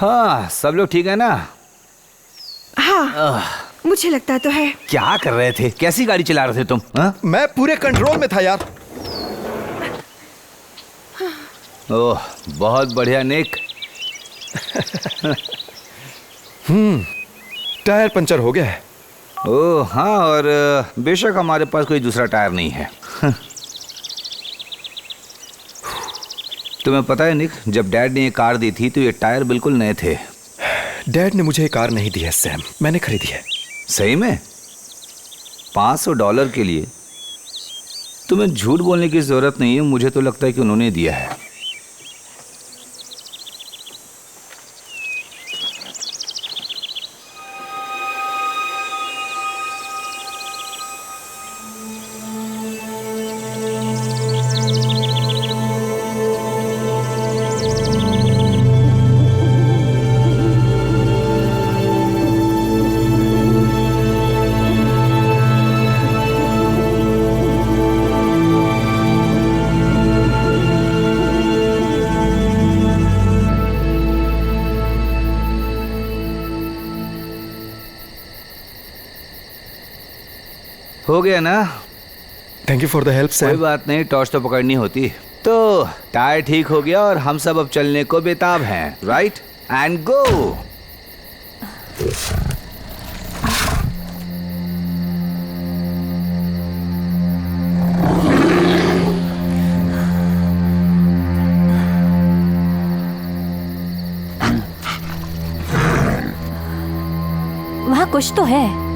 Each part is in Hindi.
हाँ, सब लोग ठीक है ना? हाँ, मुझे लगता तो है। क्या कर रहे थे? कैसी गाड़ी चला रहे थे तुम? हाँ? मैं पूरे कंट्रोल में था यार। ओह, बहुत बढ़िया निक। टायर पंचर हो गया है। ओह हाँ, और बेशक हमारे पास कोई दूसरा टायर नहीं है। तुम्हें पता है निक, जब डैड ने ये कार दी थी तो ये टायर बिल्कुल नए थे। डैड ने मुझे ये कार नहीं दी है सैम, मैंने खरीदी है। सही में? $500 के लिए? तुम्हें झूठ बोलने की जरूरत नहीं है, मुझे तो लगता है कि उन्होंने दिया है। हो गया ना? Thank you for the help कोई सैम। बात नहीं, टॉर्च तो पकड़नी होती। तो टायर ठीक हो गया और हम सब अब चलने को बेताब हैं, राइट? And go. वहाँ कुछ तो है।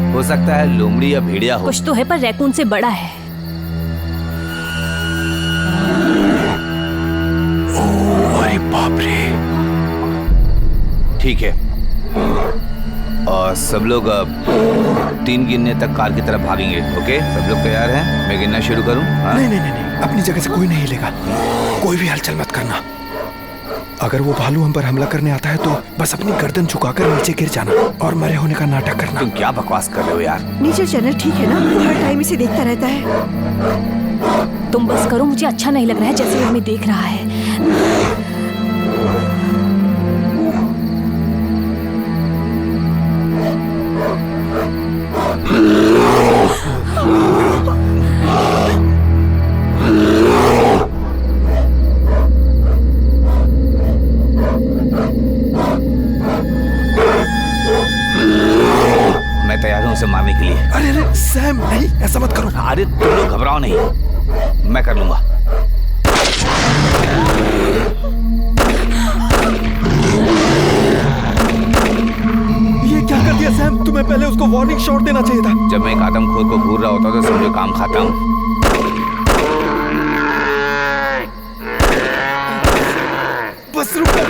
हो सकता है लोमड़ी या भेड़िया हो। कुछ तो है पर रैकून से बड़ा है। अरे बाप रे। ठीक है, और सब लोग अब 3 गिनने तक कार की तरफ भागेंगे। ओके, सब लोग तैयार हैं? मैं गिनना शुरू करूं? हाँ? नहीं, अपनी जगह से कोई नहीं हिलेगा। कोई भी हलचल मत करना। अगर वो भालू हम पर हमला करने आता है तो बस अपनी गर्दन झुकाकर नीचे गिर जाना और मरे होने का नाटक करना। तुम क्या बकवास कर रहे हो यार? नेचर चैनल ठीक है ना? वो हर टाइम इसे देखता रहता है। तुम बस करो, मुझे अच्छा नहीं लग रहा है जैसे वो हमें देख रहा है। मैं तैयार हूं उसे मारने के लिए। अरे सैम, नहीं, ऐसा मत करो। अरे तुम लोग घबराओ नहीं, मैं कर लूंगा। ये क्या कर दिया सैम? तुम्हें पहले उसको वार्निंग शॉट देना चाहिए था। जब मैं एक आदमखोर को घूर रहा होता तो समझो काम खाता हूं। बस रुको।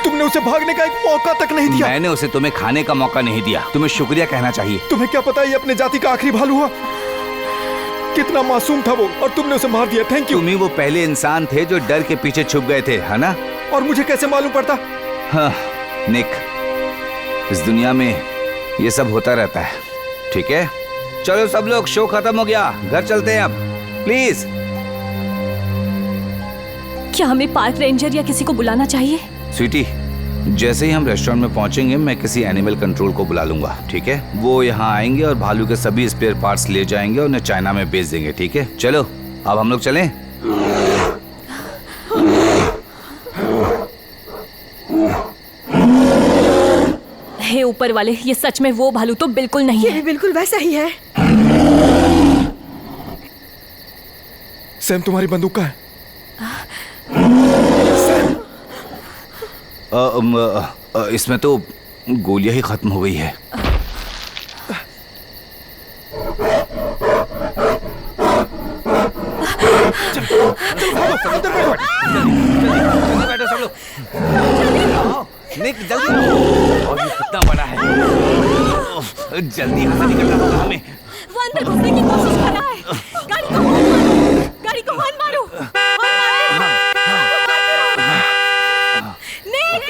तुमने उसे भागने का एक मौका तक नहीं दिया। मैंने उसे तुम्हें खाने का मौका नहीं दिया। तुम्हें शुक्रिया कहना चाहिए। तुम्हें क्या पता ये अपने जाति का आखिरी भालू हुआ? कितना मासूम था वो, और तुमने उसे मार दिया। Thank you. तुम ही वो पहले इंसान थे जो डर के पीछे छुप गए थे, है ना? और मुझे कैसे मालूम पड़ता? हाँ निक, इस दुनिया में ये सब होता रहता है, ठीक है? चलो सब लोग, शो खत्म हो गया, घर चलते हैं अब, प्लीज। क्या हमें पार्क रेंजर या किसी को बुलाना चाहिए? स्वीटी, जैसे ही हम रेस्टोरेंट में पहुंचेंगे मैं किसी एनिमल कंट्रोल को बुला लूंगा, ठीक है? वो यहाँ आएंगे और भालू के सभी स्पेयर पार्ट्स ले जाएंगे और उन्हें चाइना में बेच देंगे, ठीक है? चलो अब हम लोग चलें। हे ऊपर वाले, ये सच में वो भालू तो बिल्कुल नहीं ये है। भी बिल्कुल वैसा ही है। सैम, तुम्हारी बंदूक कहाँ है? इसमें तो गोलियां ही खत्म हो गई है। जल्दी बैठो सब लोग। निक जल्दी। और ये कितना बड़ा है। जल्दी यहाँ से निकलना होगा हमें। वो अंदर घुसने की कोशिश कर रहा है। गाड़ी को हॉर्न मारो। निक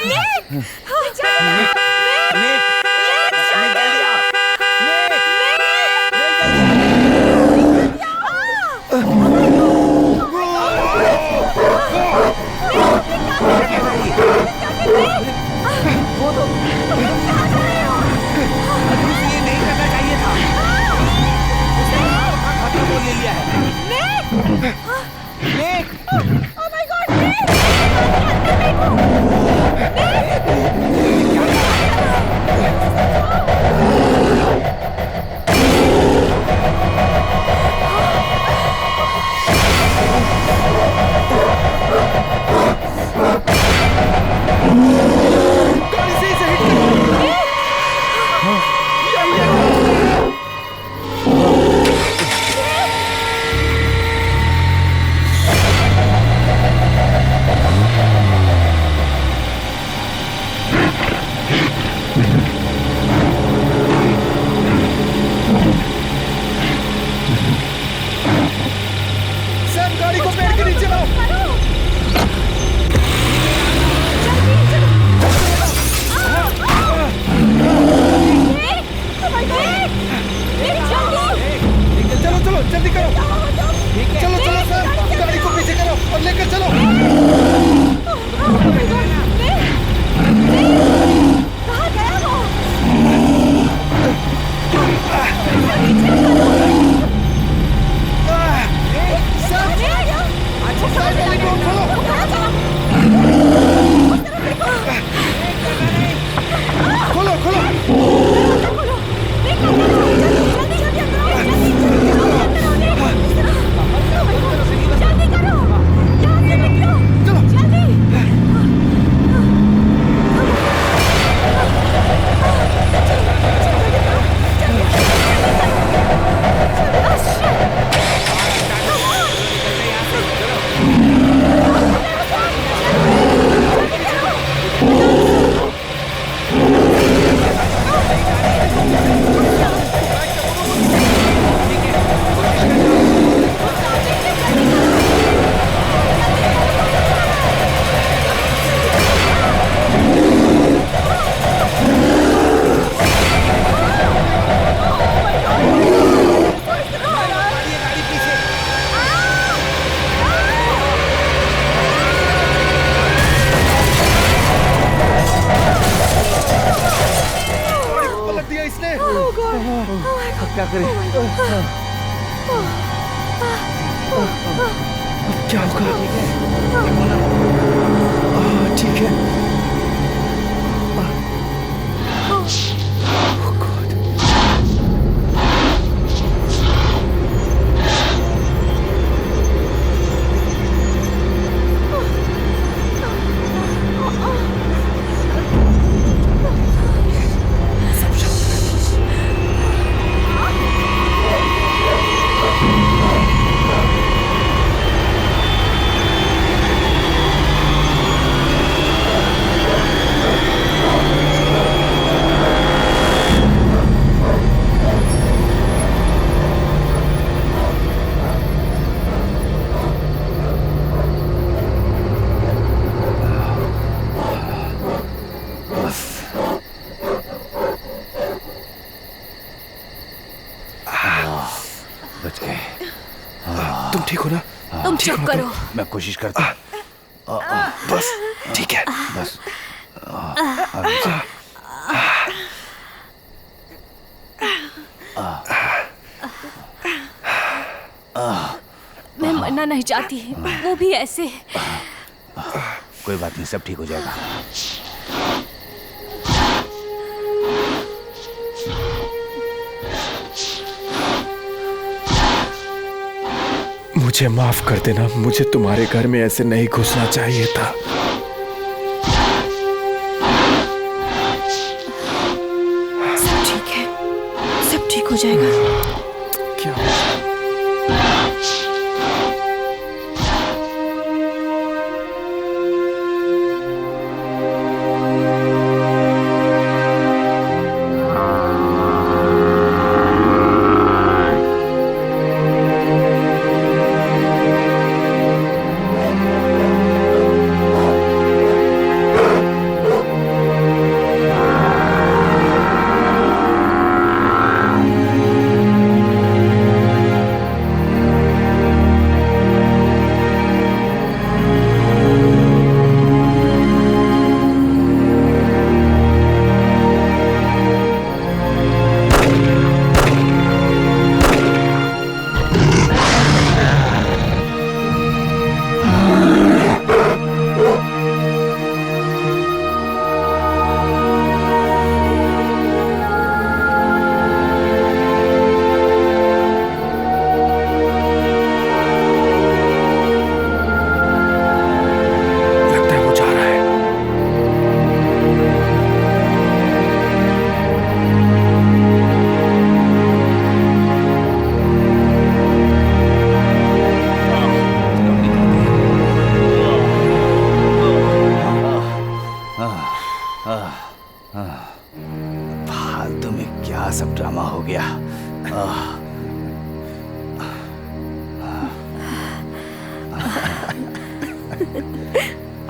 क्या करें? क्या होगा? ठीक है। तुम ठीक हो ना? तुम चुप करो। मैं कोशिश करता हूँ। बस ठीक है। बस मैं मरना नहीं चाहती, वो भी ऐसे। कोई बात नहीं, सब ठीक हो जाएगा। मुझे माफ कर देना, मुझे तुम्हारे घर में ऐसे नहीं घुसना चाहिए था। सब ठीक है, सब ठीक हो जाएगा। क्या?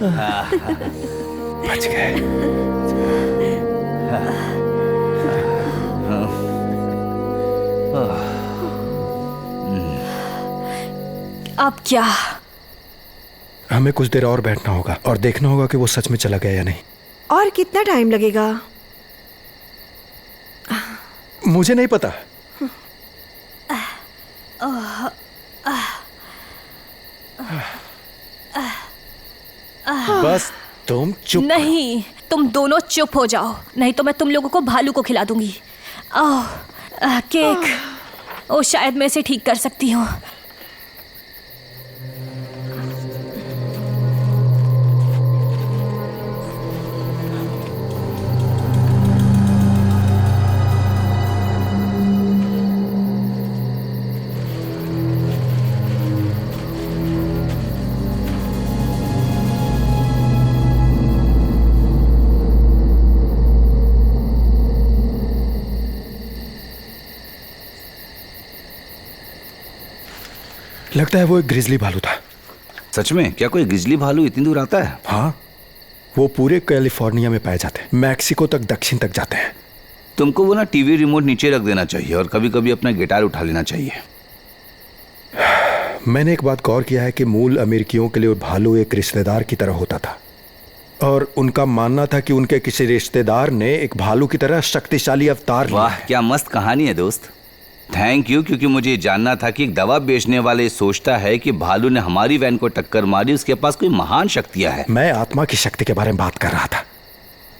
बच गए। अब क्या? हमें कुछ देर और बैठना होगा और देखना होगा कि वो सच में चला गया या नहीं। और कितना टाइम लगेगा? मुझे नहीं पता। बस तुम चुप। नहीं, तुम दोनों चुप हो जाओ, नहीं तो मैं तुम लोगों को भालू को खिला दूंगी। केक, ओ शायद मैं इसे ठीक कर सकती हूँ। लगता है वो एक ग्रिजली भालू था। सच में? क्या कोई ग्रिजली भालू इतनी दूर आता है? हाँ, वो पूरे कैलिफोर्निया में पाए जाते हैं, मैक्सिको तक, दक्षिण तक जाते हैं। तुमको वो ना टीवी रिमोट नीचे रख देना चाहिए और कभी कभी अपना गिटार उठा लेना चाहिए। मैंने एक बात गौर किया है कि मूल अमेरिकियों के लिए भालू एक रिश्तेदार की तरह होता था और उनका मानना था कि उनके किसी रिश्तेदार ने एक भालू की तरह शक्तिशाली अवतार लिया वाह, है। क्या मस्त कहानी है दोस्त। थैंक यू, क्योंकि मुझे ये जानना था कि एक दवा बेचने वाले सोचता है कि भालू ने हमारी वैन को टक्कर मारी, उसके पास कोई महान शक्तियां हैं। मैं आत्मा की शक्ति के बारे में बात कर रहा था,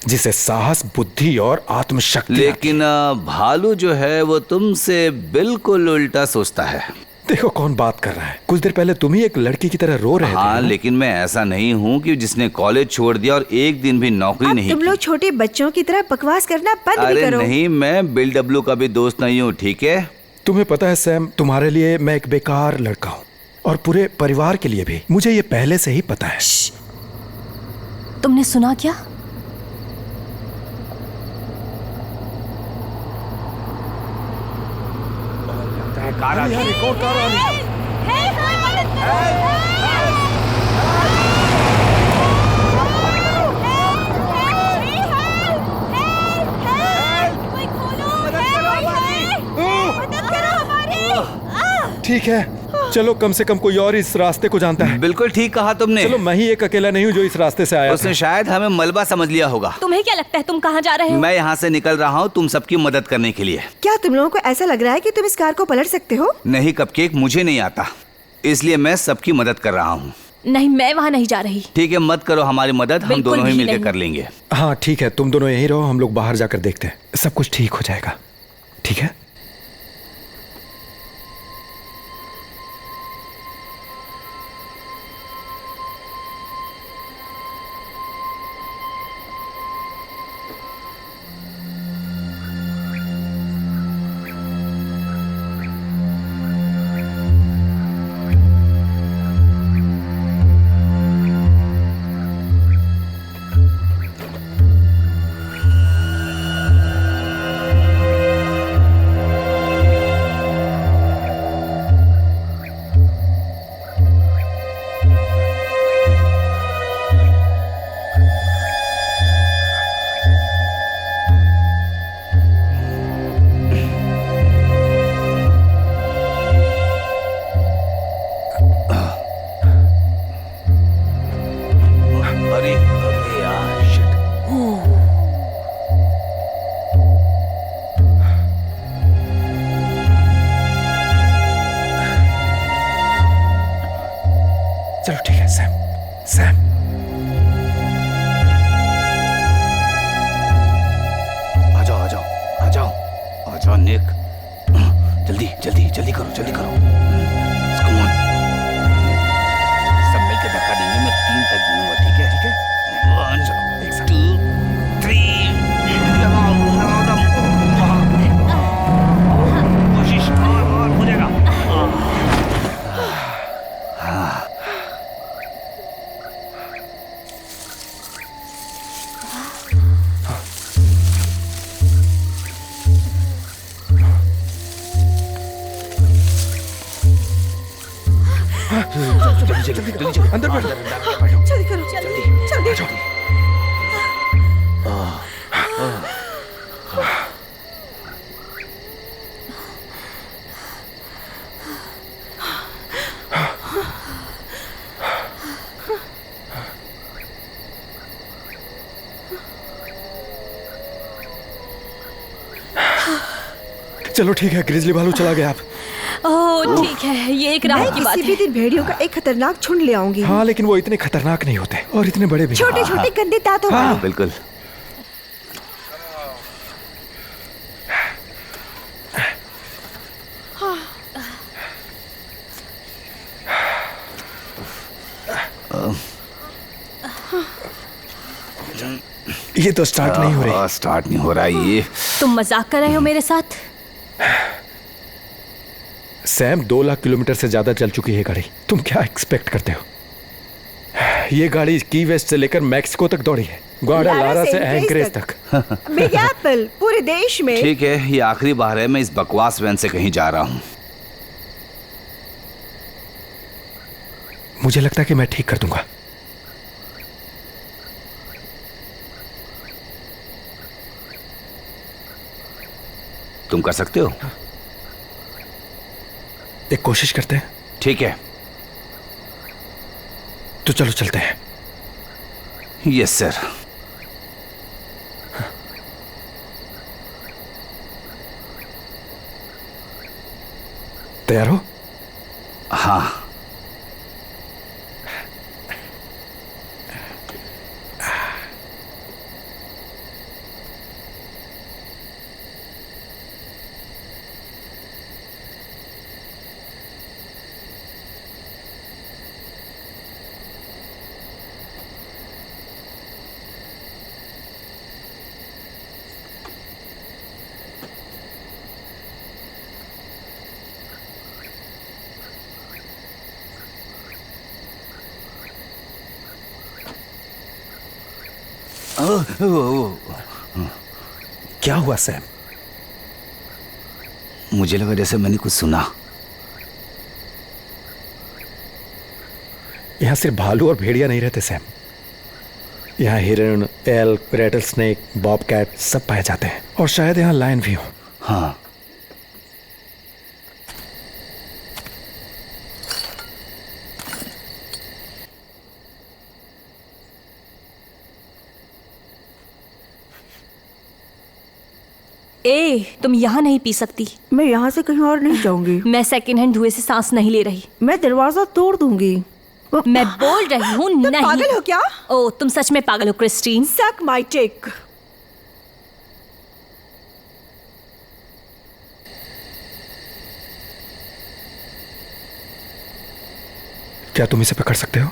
जिसे साहस, बुद्धि और आत्मशक्ति। लेकिन भालू जो है वो तुमसे बिल्कुल उल्टा सोचता है। देखो कौन बात कर रहा है। कुछ देर पहले तुम ही एक लड़की की तरह रो रहे थे। हाँ, लेकिन मैं ऐसा नहीं हूँ कि जिसने कॉलेज छोड़ दिया और एक दिन भी नौकरी अब नहीं तुम की। लोग छोटे बच्चों की तरह बकवास करना बंद भी अरे करो। नहीं, मैं बिल डब्ल्यू का भी दोस्त नहीं हूँ, ठीक है? तुम्हें पता है सैम, तुम्हारे लिए मैं एक बेकार लड़का हूँ और पूरे परिवार के लिए भी। मुझे ये पहले से ही पता है। तुमने सुना क्या? ठीक है, चलो कम से कम कोई और इस रास्ते को जानता है। बिल्कुल ठीक कहा तुमने। चलो मैं ही एक अकेला नहीं हूँ जो इस रास्ते से आया उसने शायद हमें मलबा समझ लिया होगा। तुम्हें क्या लगता है तुम कहाँ जा रहे हो? मैं यहाँ से निकल रहा हूँ तुम सबकी मदद करने के लिए। क्या तुम लोगों को ऐसा लग रहा है कि तुम इस कार को पलट सकते हो? नहीं कपकेक, मुझे नहीं आता, इसलिए मैं सबकी मदद कर रहा हूँ। नहीं, मैं वहाँ नहीं जा रही। ठीक है, मत करो हमारी मदद, हम बिल्कुल दोनों ही भी मिलकर नहीं। कर लेंगे। हाँ ठीक है, तुम दोनों यहीं रहो, हम लोग बाहर जाकर देखते हैं। सब कुछ ठीक हो जाएगा, ठीक है? चलो ठीक है सैम, सैम। आ जाओ आ जाओ आ जाओ आ जाओ निक, जल्दी जल्दी जल्दी करो, जल्दी करो। Come on. सब मिलकर धक्का देंगे, मैं 3 तक गिनूंगा, ठीक है? ठीक है, 1 2 3। लगाओ दम, कोशिश और हो जाएगा। अंदर बैठो। जल्दी करो, जल्दी। आ जाओ। चलो ठीक है, ग्रिजली भालू चला गया आप। ओह ठीक है, ये एक मैं राहत की बात किसी भी है। दिन भेड़ियों का एक खतरनाक झुंड ले आऊंगी। हाँ, लेकिन वो इतने खतरनाक नहीं होते और इतने बड़े भी नहीं। छोटे छोटे गंदे दांतों वाले। बिल्कुल। ये तो स्टार्ट नहीं हो रही। स्टार्ट नहीं हो रहा ये। तुम मजाक कर रहे हो मेरे साथ? सैम 2 लाख किलोमीटर से ज्यादा चल चुकी है गाड़ी। तुम क्या एक्सपेक्ट करते हो? ये गाड़ी की वेस्ट से लेकर मैक्सिको तक दौड़ी है, ग्वाडालारा से एंकरेज तक। बिग एप्पल पूरे देश में। ठीक है, ये आखिरी बार है मैं इस बकवास वैन से कहीं जा रहा हूँ। मुझे लगता है कि मैं ठीक कर दूंगा। तुम कर सकते हो? एक कोशिश करते हैं। ठीक है, तो चलो चलते हैं। Yes sir. तैयार हो? हाँ। क्या हुआ सैम? मुझे लगा जैसे मैंने कुछ सुना। यहाँ सिर्फ भालू और भेड़िया नहीं रहते सैम। यहाँ हिरण, एल्क, रेटल स्नेक, बॉबकैट सब पाए जाते हैं और शायद यहाँ लायन भी हो। हाँ। ए, तुम यहाँ नहीं पी सकती। मैं यहाँ से कहीं और नहीं जाऊंगी। मैं सेकंड हैंड धुएं से सांस नहीं ले रही। मैं दरवाजा तोड़ दूंगी। मैं बोल रही हूँ तुम नहीं। पागल हो क्या? ओ, तुम सच में पागल हो क्रिस्टीन। सक माय टिक। क्या तुम इसे पकड़ सकते हो?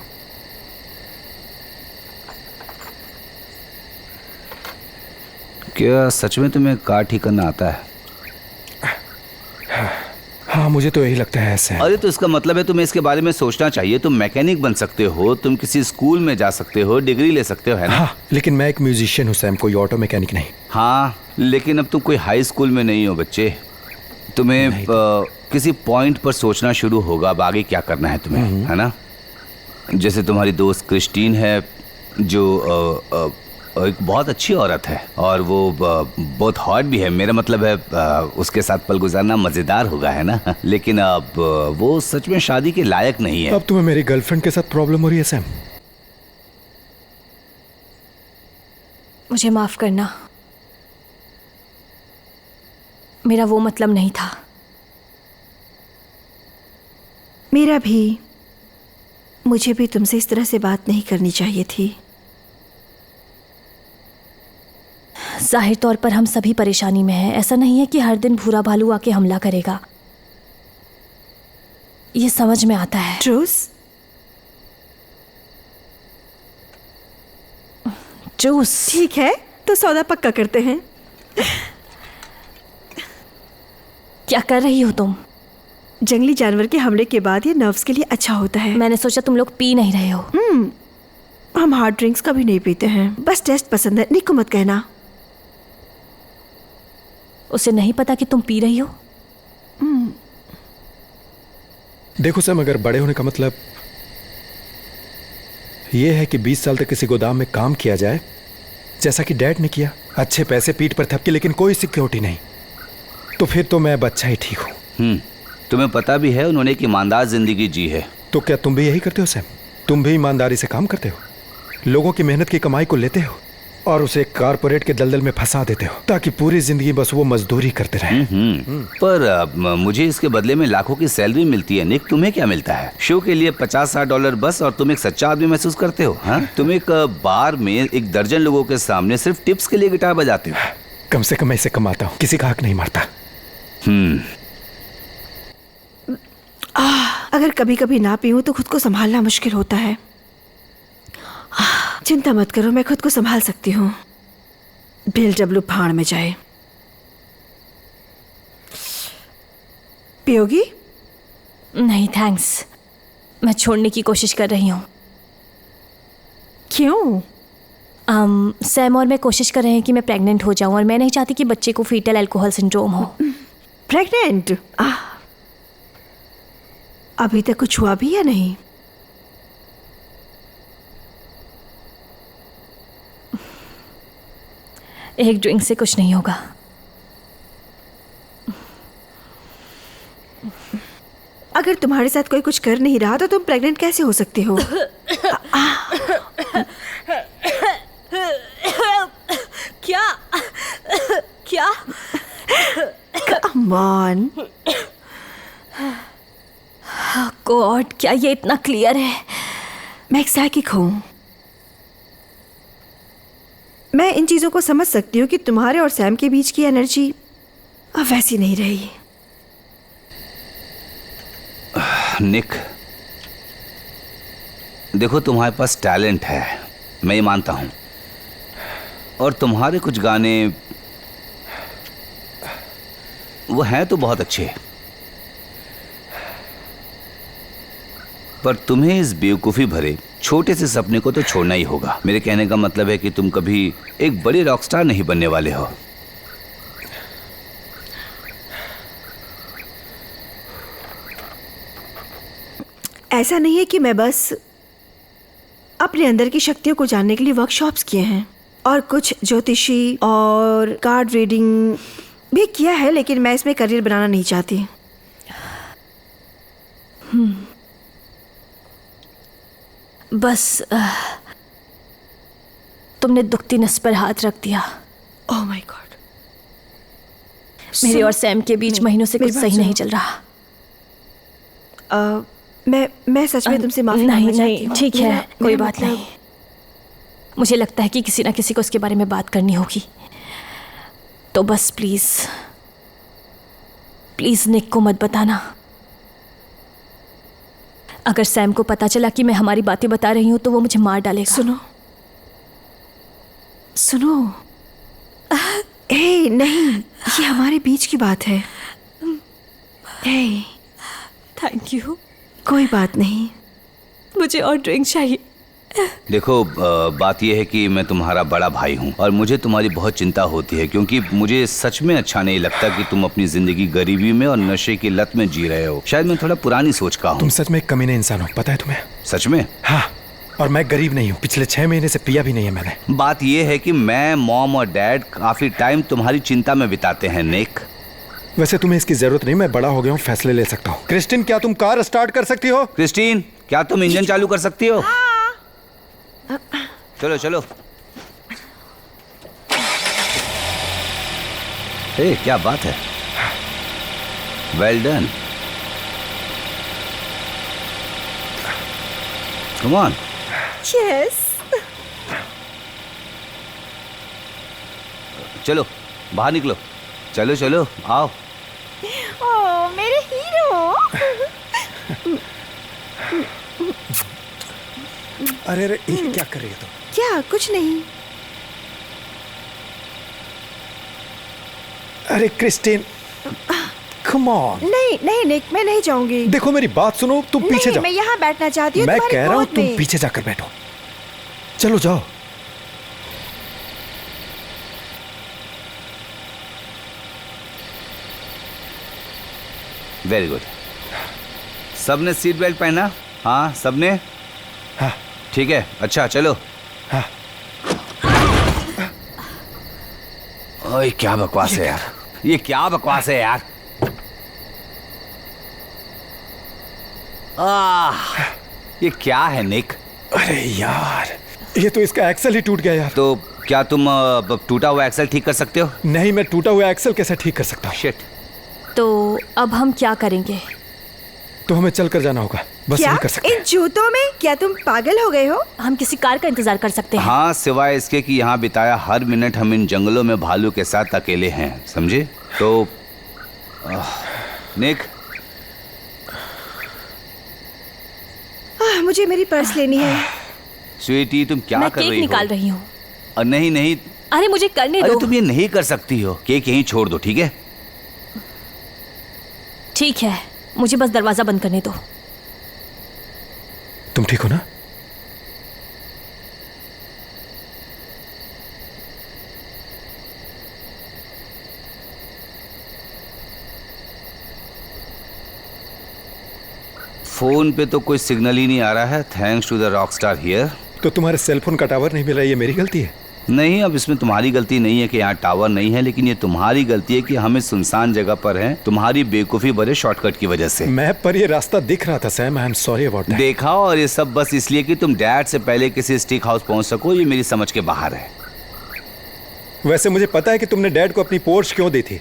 क्या सच में तुम्हें कार ठीक करना आता है? हाँ, मुझे तो यही लगता है ऐसे। अरे तो इसका मतलब है तुम्हें इसके बारे में सोचना चाहिए। तुम मैकेनिक बन सकते हो, तुम किसी स्कूल में जा सकते हो, डिग्री ले सकते हो, है ना? हाँ, लेकिन मैं एक म्यूजिशियन हूँ सैम, कोई ऑटो मैकेनिक नहीं। हाँ, लेकिन अब तुम कोई हाई स्कूल में नहीं हो बच्चे। तुम्हें किसी पॉइंट पर सोचना शुरू होगा अब आगे क्या करना है तुम्हें, है ना? जैसे तुम्हारी दोस्त क्रिस्टीन है जो एक बहुत अच्छी औरत है और वो बहुत हॉट भी है। मेरा मतलब है उसके साथ पल गुजारना मजेदार होगा, है ना? लेकिन अब वो सच में शादी के लायक नहीं है। अब तुम्हें मेरी गर्लफ्रेंड के साथ प्रॉब्लम हो रही है सैम? मुझे माफ करना, मेरा वो मतलब नहीं था। मेरा भी। मुझे भी तुमसे इस तरह से बात नहीं करनी चाहिए थी। जाहिर तौर पर हम सभी परेशानी में हैं। ऐसा नहीं है कि हर दिन भूरा भालू आके हमला करेगा, ये समझ में आता है। ट्रूस? जूस? ठीक है, तो सौदा पक्का करते हैं। क्या कर रही हो तुम? जंगली जानवर के हमले के बाद ये नर्व्स के लिए अच्छा होता है। मैंने सोचा तुम लोग पी नहीं रहे हो। हम हार्ड ड्रिंक्स कभी नहीं पीते हैं, बस टेस्ट पसंद है। निको मत कहना। उसे नहीं पता कि तुम पी रही हो? देखो सैम, अगर बड़े होने का मतलब ये है कि 20 साल तक किसी गोदाम में काम किया जाए जैसा कि डैड ने किया, अच्छे पैसे पीठ पर थपके, लेकिन कोई सिक्योरिटी नहीं, तो फिर तो मैं अब अच्छा ही ठीक हूँ। तुम्हें पता भी है उन्होंने एक ईमानदार जिंदगी जी है। तो क्या तुम भी यही करते हो सैम? तुम भी ईमानदारी से काम करते हो, लोगों की मेहनत की कमाई को लेते हो और उसे कारपोरेट के दलदल में फंसा देते हो ताकि पूरी जिंदगी बस वो मजदूरी करते रहे। पर मुझे इसके बदले में लाखों की सैलरी मिलती है। निक, तुम्हें क्या मिलता है? शो के लिए $50-60 बस, और तुम एक सच्चा आदमी महसूस करते हो। हाँ, तुम एक बार में एक दर्जन लोगों के सामने सिर्फ टिप्स के लिए गिटार बजाते हो। कम से कम मैं इसे कमाता हूँ, किसी का हक नहीं मारता। अगर कभी कभी ना पीऊं तो खुद को संभालना मुश्किल होता है। चिंता मत करो, मैं खुद को संभाल सकती हूँ। बिल डब्लू भाड़ में जाए। पियोगी? नहीं थैंक्स, मैं छोड़ने की कोशिश कर रही हूँ। क्यों? सैम और मैं कोशिश कर रहे हैं कि मैं प्रेग्नेंट हो जाऊं, और मैं नहीं चाहती कि बच्चे को फीटल अल्कोहल सिंड्रोम हो। प्रेग्नेंट? अभी तक कुछ हुआ भी या नहीं? एक ड्रिंक से कुछ नहीं होगा। अगर तुम्हारे साथ कोई कुछ कर नहीं रहा तो तुम प्रेग्नेंट कैसे हो सकते हो? क्या क्या? Come on. गॉड, क्या ये इतना क्लियर है? मैं एक साइकिक हूँ। मैं इन चीजों को समझ सकती हूँ कि तुम्हारे और सैम के बीच की एनर्जी अब वैसी नहीं रही। निक, देखो तुम्हारे पास टैलेंट है, मैं ये मानता हूं, और तुम्हारे कुछ गाने वो हैं तो बहुत अच्छे, पर तुम्हें इस बेवकूफ़ी भरे छोटे से सपने को तो छोड़ना ही होगा। मेरे कहने का मतलब है कि तुम कभी एक बड़ी रॉकस्टार नहीं बनने वाले हो। ऐसा नहीं है कि मैं बस अपने अंदर की शक्तियों को जानने के लिए वर्कशॉप्स किए हैं और कुछ ज्योतिषी और कार्ड रीडिंग भी किया है, लेकिन मैं इसमें करियर बनाना नहीं चाहती। बस तुमने दुखती नस पर हाथ रख दिया। Oh my God. मेरे और सैम के बीच महीनों से कुछ सही नहीं चल रहा। मैं सच में तुमसे माफी नहीं मांगना चाहती नहीं, हूँ। ठीक है, कोई मेरा बात मतलब- नहीं। मुझे लगता है कि किसी ना किसी को उसके बारे में बात करनी होगी, तो बस प्लीज प्लीज निक को मत बताना। अगर सैम को पता चला कि मैं हमारी बातें बता रही हूँ तो वो मुझे मार डालेगा। सुनो सुनो, ए नहीं, ये हमारे बीच की बात है। ए, थैंक यू। कोई बात नहीं। मुझे और ड्रिंक चाहिए। देखो, बात यह है कि मैं तुम्हारा बड़ा भाई हूँ और मुझे तुम्हारी बहुत चिंता होती है, क्योंकि मुझे सच में अच्छा नहीं लगता कि तुम अपनी जिंदगी गरीबी में और नशे की लत में जी रहे हो। शायद मैं थोड़ा पुरानी सोच का हूँ। तुम सच में एक कमीने इंसान हो, पता है तुम्हें? सच में? हाँ, और मैं गरीब नहीं हूँ। पिछले 6 महीने से पिया भी नहीं है मैंने। बात यह है कि मैं, मॉम और डैड काफी टाइम तुम्हारी चिंता में बिताते हैं निक। वैसे तुम्हें इसकी जरूरत नहीं, मैं बड़ा हो गया हूँ, फैसले ले सकता हूँ। क्रिस्टिन, क्या तुम कार स्टार्ट कर सकती हो? क्रिस्टीन, क्या तुम इंजन चालू कर सकती हो? चलो चलो। ए, क्या बात है, well done, come on. Yes. चलो बाहर निकलो, चलो चलो आओ। ओ मेरे हीरो। अरे अरे, ये क्या कर रही है तुम? क्या? कुछ नहीं। अरे क्रिस्टिन, कम ऑन। नहीं नहीं निक, मैं नहीं जाऊंगी। देखो मेरी बात सुनो, तुम पीछे नहीं, जाओ। मैं यहाँ बैठना चाहती हूँ। मैं तुम्हारी कह रहा हूँ गोद तुम में। पीछे जाकर बैठो। चलो जाओ। Very good. सबने सीट बेल्ट पहना? हाँ सबने। हाँ, ठीक है, अच्छा चलो। हाँ। ओए क्या बकवास है यार, ये क्या बकवास है यार। ये क्या है निक? अरे यार, ये तो इसका एक्सल ही टूट गया यार। तो क्या तुम टूटा हुआ एक्सल ठीक कर सकते हो? नहीं, मैं टूटा हुआ एक्सल कैसे ठीक कर सकता हूँ? शिट। तो अब हम क्या करेंगे? तो हमें चल कर जाना होगा, बस क्या नहीं कर सकते। इन जूतों में? क्या तुम पागल हो गए हो? हम किसी कार का इंतजार कर सकते हैं। हाँ, सिवाय इसके कि यहाँ बिताया हर मिनट हम इन जंगलों में भालू के साथ अकेले हैं, समझे? तो निक, मुझे मेरी पर्स लेनी है। स्वीटी तुम क्या मैं कर केक रही हो? निकाल रही हूँ। नहीं नहीं, अरे मुझे करने अरे दो। तुम ये नहीं कर सकती हो। केक यहीं छोड़ दो, ठीक है? ठीक है, मुझे बस दरवाजा बंद करने दो। तुम ठीक हो ना? फोन पे तो कोई सिग्नल ही नहीं आ रहा है, thanks to the rock star here. तो तुम्हारे सेलफोन का टावर नहीं मिल रहा, ये मेरी गलती है? नहीं, अब इसमें तुम्हारी गलती नहीं है कि यहाँ टावर नहीं है, लेकिन ये तुम्हारी गलती है कि हम इस सुनसान जगह पर हैं, तुम्हारी बेवकूफ़ी भरे शॉर्टकट की वजह से। मैप पर ये रास्ता दिख रहा था Sam, I am sorry about that. देखा, और ये सब बस इसलिए कि तुम डैड से पहले किसी स्टिक हाउस पहुंच सको, ये मेरी समझ के बाहर है। वैसे मुझे पता है कि तुमने डैड को अपनी पोर्च क्यों दी थी।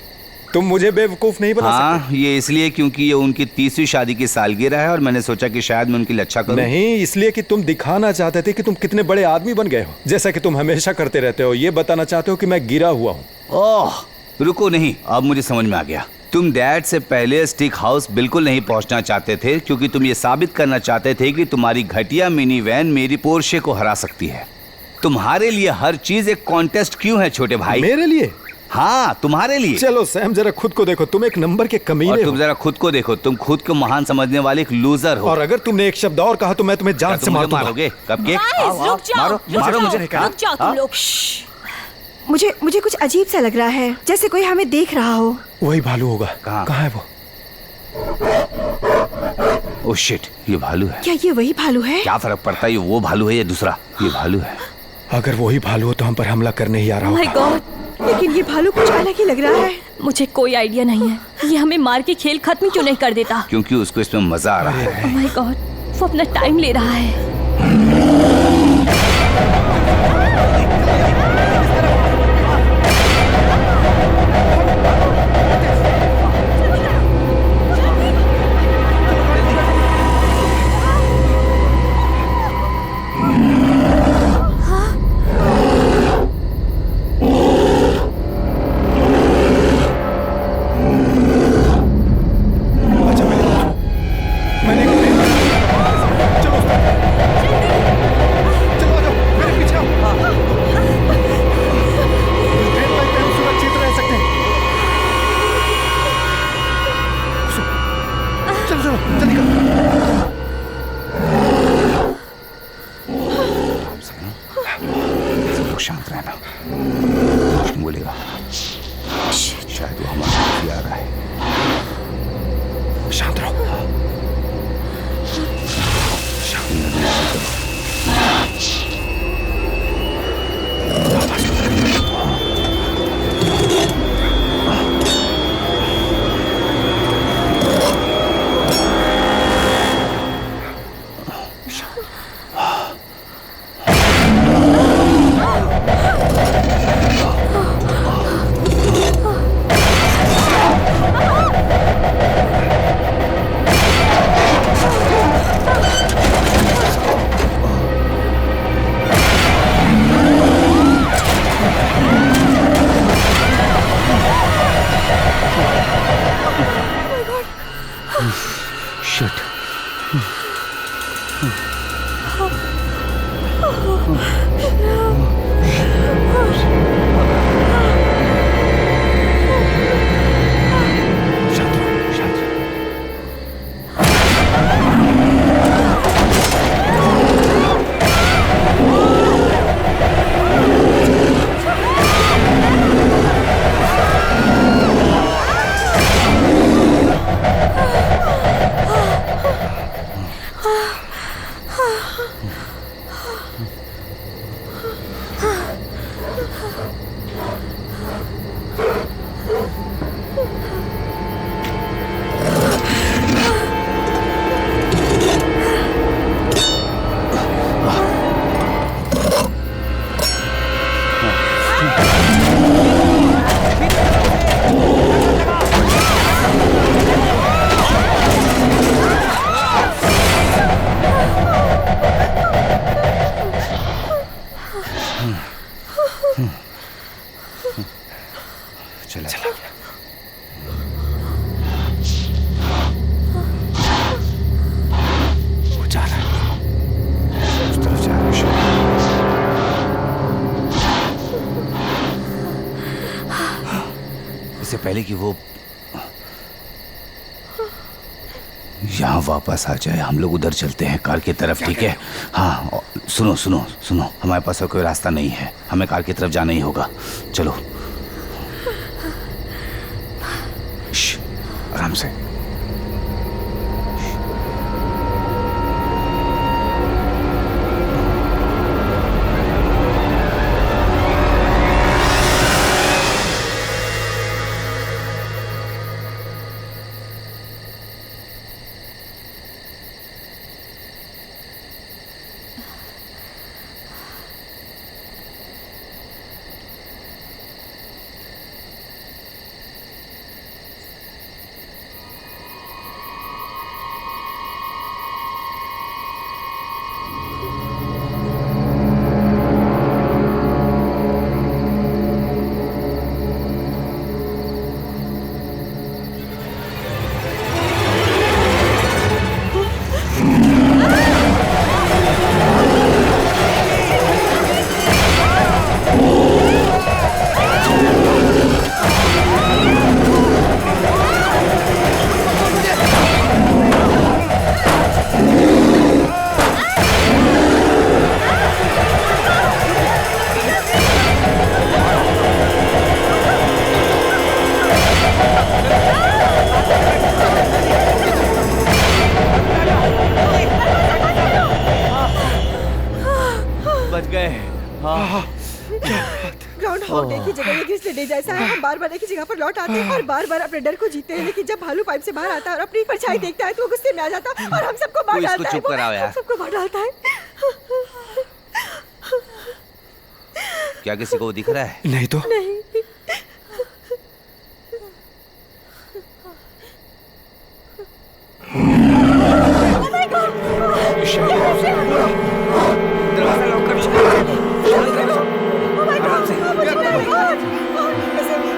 तुम मुझे बेवकूफ नहीं बना सकते। हाँ, ये इसलिए क्योंकि ये उनकी 30वीं शादी की सालगिरह है और मैंने सोचा कि शायद मैं उनके लिए अच्छा करूं। नहीं, इसलिए कि तुम दिखाना चाहते थे कि तुम कितने बड़े आदमी बन गए हो, जैसा कि तुम हमेशा करते रहते हो। ये बताना चाहते हो कि मैं गिरा हुआ हूँ। ओह, रुको, नहीं, अब मुझे समझ में आ गया। तुम डैड से पहले स्टिक हाउस बिल्कुल नहीं पहुंचना चाहते थे क्योंकि तुम ये साबित करना चाहते थे कि तुम्हारी घटिया मिनी वैन मेरी पोर्शे को हरा सकती है। तुम्हारे लिए हर चीज एक कॉन्टेस्ट क्यों है छोटे भाई? मेरे लिए? हाँ, तुम्हारे लिए। चलो सैम, जरा खुद को देखो, तुम एक नंबर के और कमीने तुम हो। जरा खुद को देखो, तुम खुद को महान समझने वाले एक लूजर हो। और अगर तुमने एक शब्द और कहा तो मैं तुम्हें जान क्या से तुम मार मुझे दूंगा। मारोगे? कब के? गाइस, रुक जाओ, मारो, मारो मुझे। रुक जाओ तुम लोग। मुझे कुछ अजीब सा लग रहा है, जैसे कोई हमें देख रहा हो। वही भालू होगा। कहाँ? कहाँ है वो? ओह शिट, ये भालू है। क्या ये वही भालू है? क्या फर्क पड़ता है, ये वो भालू है या दूसरा? ये भालू है। अगर वही भालू हो तो हम पर हमला करने ही आ रहा माय होगा। गॉड, लेकिन ये भालू कुछ अलग ही लग रहा है। मुझे कोई आइडिया नहीं है, ये हमें मार के खेल खत्म क्यों नहीं कर देता? क्योंकि उसको इसमें मजा आ रहा है। माय गॉड, वो अपना टाइम ले रहा है। अच्छा, मैंने चलो आ जाओ, मेरे पीछे आओ। ट्रेन लाइन पे हम सुरक्षित रह सकते हैं। चलो चलो, जल्दी करो। सब लोग शांत रहना, कुछ नहीं बोलेगा। शायद वो हमारे साथ ही आ रहा है। शांत रहो। शिट। शांत रहो, शांत रहो। पहले कि वो यहाँ वापस आ जाए हम लोग उधर चलते हैं कार की तरफ, ठीक है? हाँ सुनो सुनो सुनो, हमारे पास और कोई रास्ता नहीं है, हमें कार की तरफ जाना ही होगा। चलो आराम से। ग्राउंड हॉग एक ही जगह ये घिसने जैसा है। हम बार बार एक ही जगह पर लौट आते हैं और बार बार अपने डर को जीते हैं, लेकिन जब भालू पाइप से बाहर आता है और अपनी परछाई देखता है तो वो गुस्से में आ जाता है और हम सबको मार डालता है। चुप कराओ यार। सबको मार डालता है। क्या किसी को दिख रहा है? नहीं तो नहीं। दरवाजा लॉक कर लो।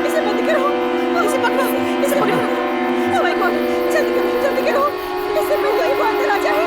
इसे बंद करो, इसे पकड़ो, इसे पकड़ो। ओह माय गॉड, जल्दी करो, इससे पहले वो अंदर आ जाए।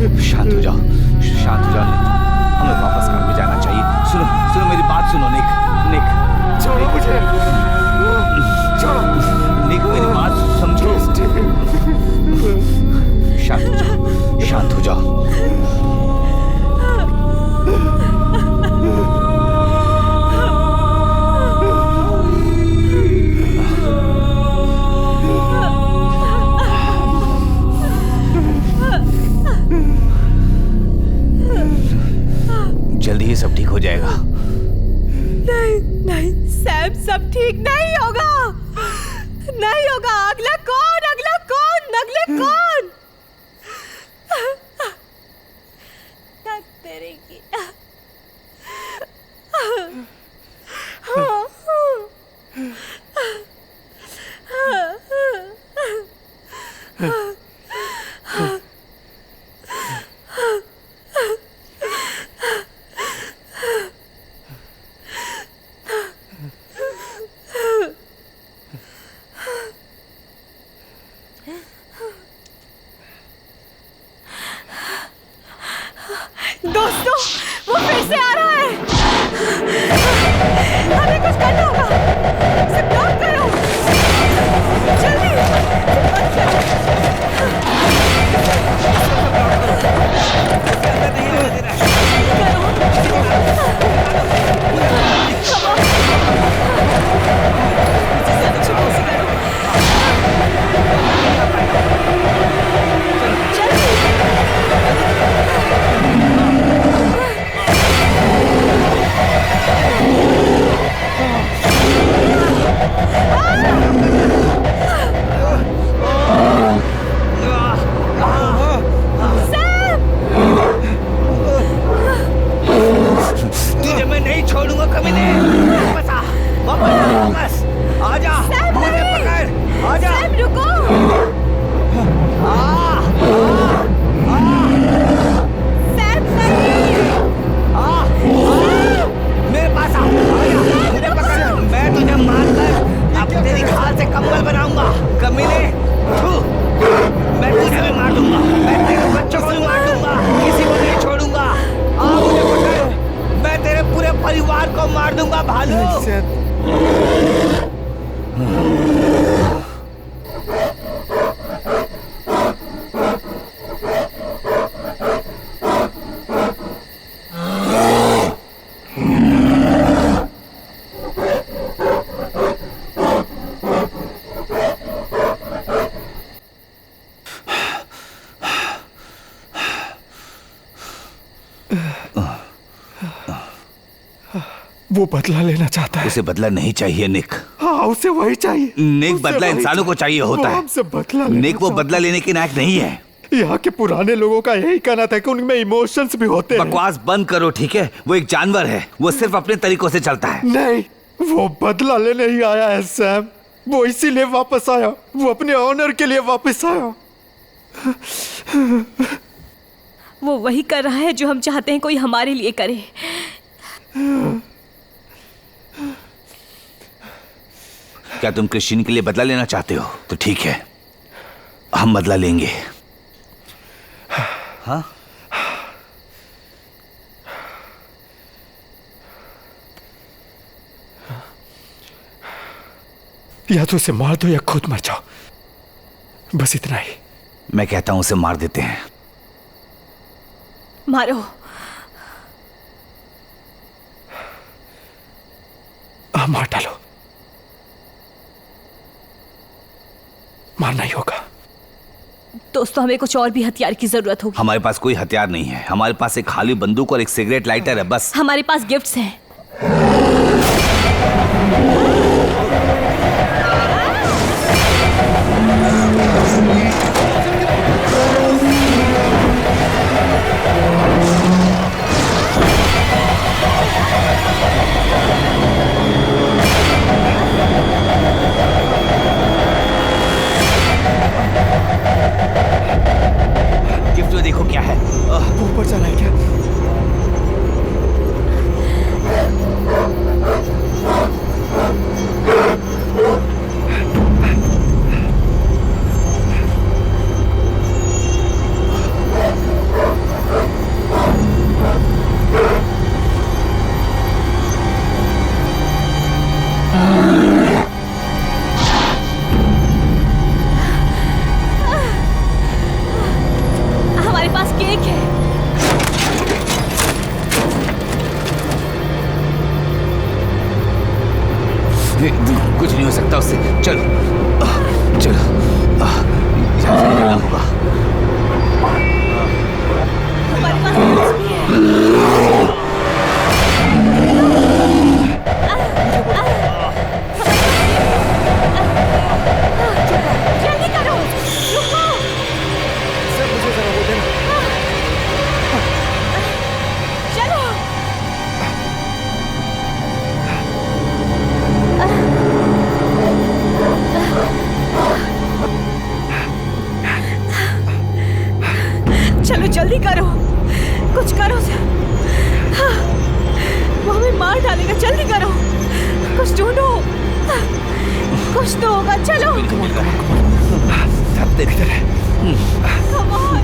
शांत हो जाओ, शांत हो जाओ। हमें वापस कार में जाना चाहिए। सुनो सुनो, मेरी बात सुनो निक। निक छोड़ो मुझे, छोड़ो। निक मेरी बात समझो। शांत हो जाओ, शांत हो जाओ। जल्दी ही सब ठीक हो जाएगा। नहीं नहीं सैम, सब ठीक नहीं होगा, नहीं होगा। अगला कौन, अगला कौन, अगले कौन? तेरे की दोस्तों, वो फिर से आ रहा है। हमें कुछ करना होगा। इसे ब्लॉक करो जल्दी। तुझे मैं नहीं छोड़ूंगा कमीने। वापस आ, वापस आ जा। मुझे पकड़, आ जा। सैम रुको। सैम नहीं। मेरे पास आ जा, मुझे पकड़। मैं तुझे मारकर अब तेरी खाल से कंबल बनाऊंगा कमीने। मैं तुझे भी मार दूंगा, मैं तेरे बच्चों को भी मार दूंगा, किसी को नहीं छोड़ूंगा। आ मुझे पकड़, मैं तेरे पूरे परिवार को मार दूंगा भालू। वो बदला लेना चाहता है। उसे बदला नहीं चाहिए निक। हाँ, उसे वही चाहिए। निक उसे बदला वही इंसानों को चाहिए होता वो है। हमसे बदला लेना निक वो चाहता बदला लेने के लायक नहीं है। है। यहाँ के पुराने लोगों का यही कहना था कि उनमें इमोशंस भी होते हैं। बकवास बंद करो ठीक है। वो एक जानवर है, वो सिर्फ अपने तरीकों से चलता है। नहीं, वो बदला लेने ही आया है सैम। वो इसीलिए वापस आया, वो अपने ऑनर के लिए वापस आया। वो वही कर रहा है जो हम चाहते हैं कोई हमारे लिए करे। क्या तुम क्रिश्चियन के लिए बदला लेना चाहते हो? तो ठीक है, हम बदला लेंगे। हाँ, या तो उसे मार दो या खुद मर जाओ, बस इतना ही। मैं कहता हूं उसे मार देते हैं। मारो। मार डालो, मारना ही होगा। दोस्तों, हमें कुछ और भी हथियार की जरूरत होगी। हमारे पास कोई हथियार नहीं है। हमारे पास एक खाली बंदूक और एक सिगरेट लाइटर है बस। हमारे पास गिफ्ट्स हैं। गिफ्ट में देखो क्या है। ऊपर जाना है क्या? रास्ता उससे। चलो चलो, यहाँ से निकलना होगा। हमारे पास tools भी है। जल्दी करो, रुको। सर मुझे जरा वो देना। चलो। चलो जल्दी करो, कुछ करो सर। वो हमें मार डालेगा, जल्दी करो, कुछ ढूंढो, कुछ तो होगा। चलो देख इधर है। Come on.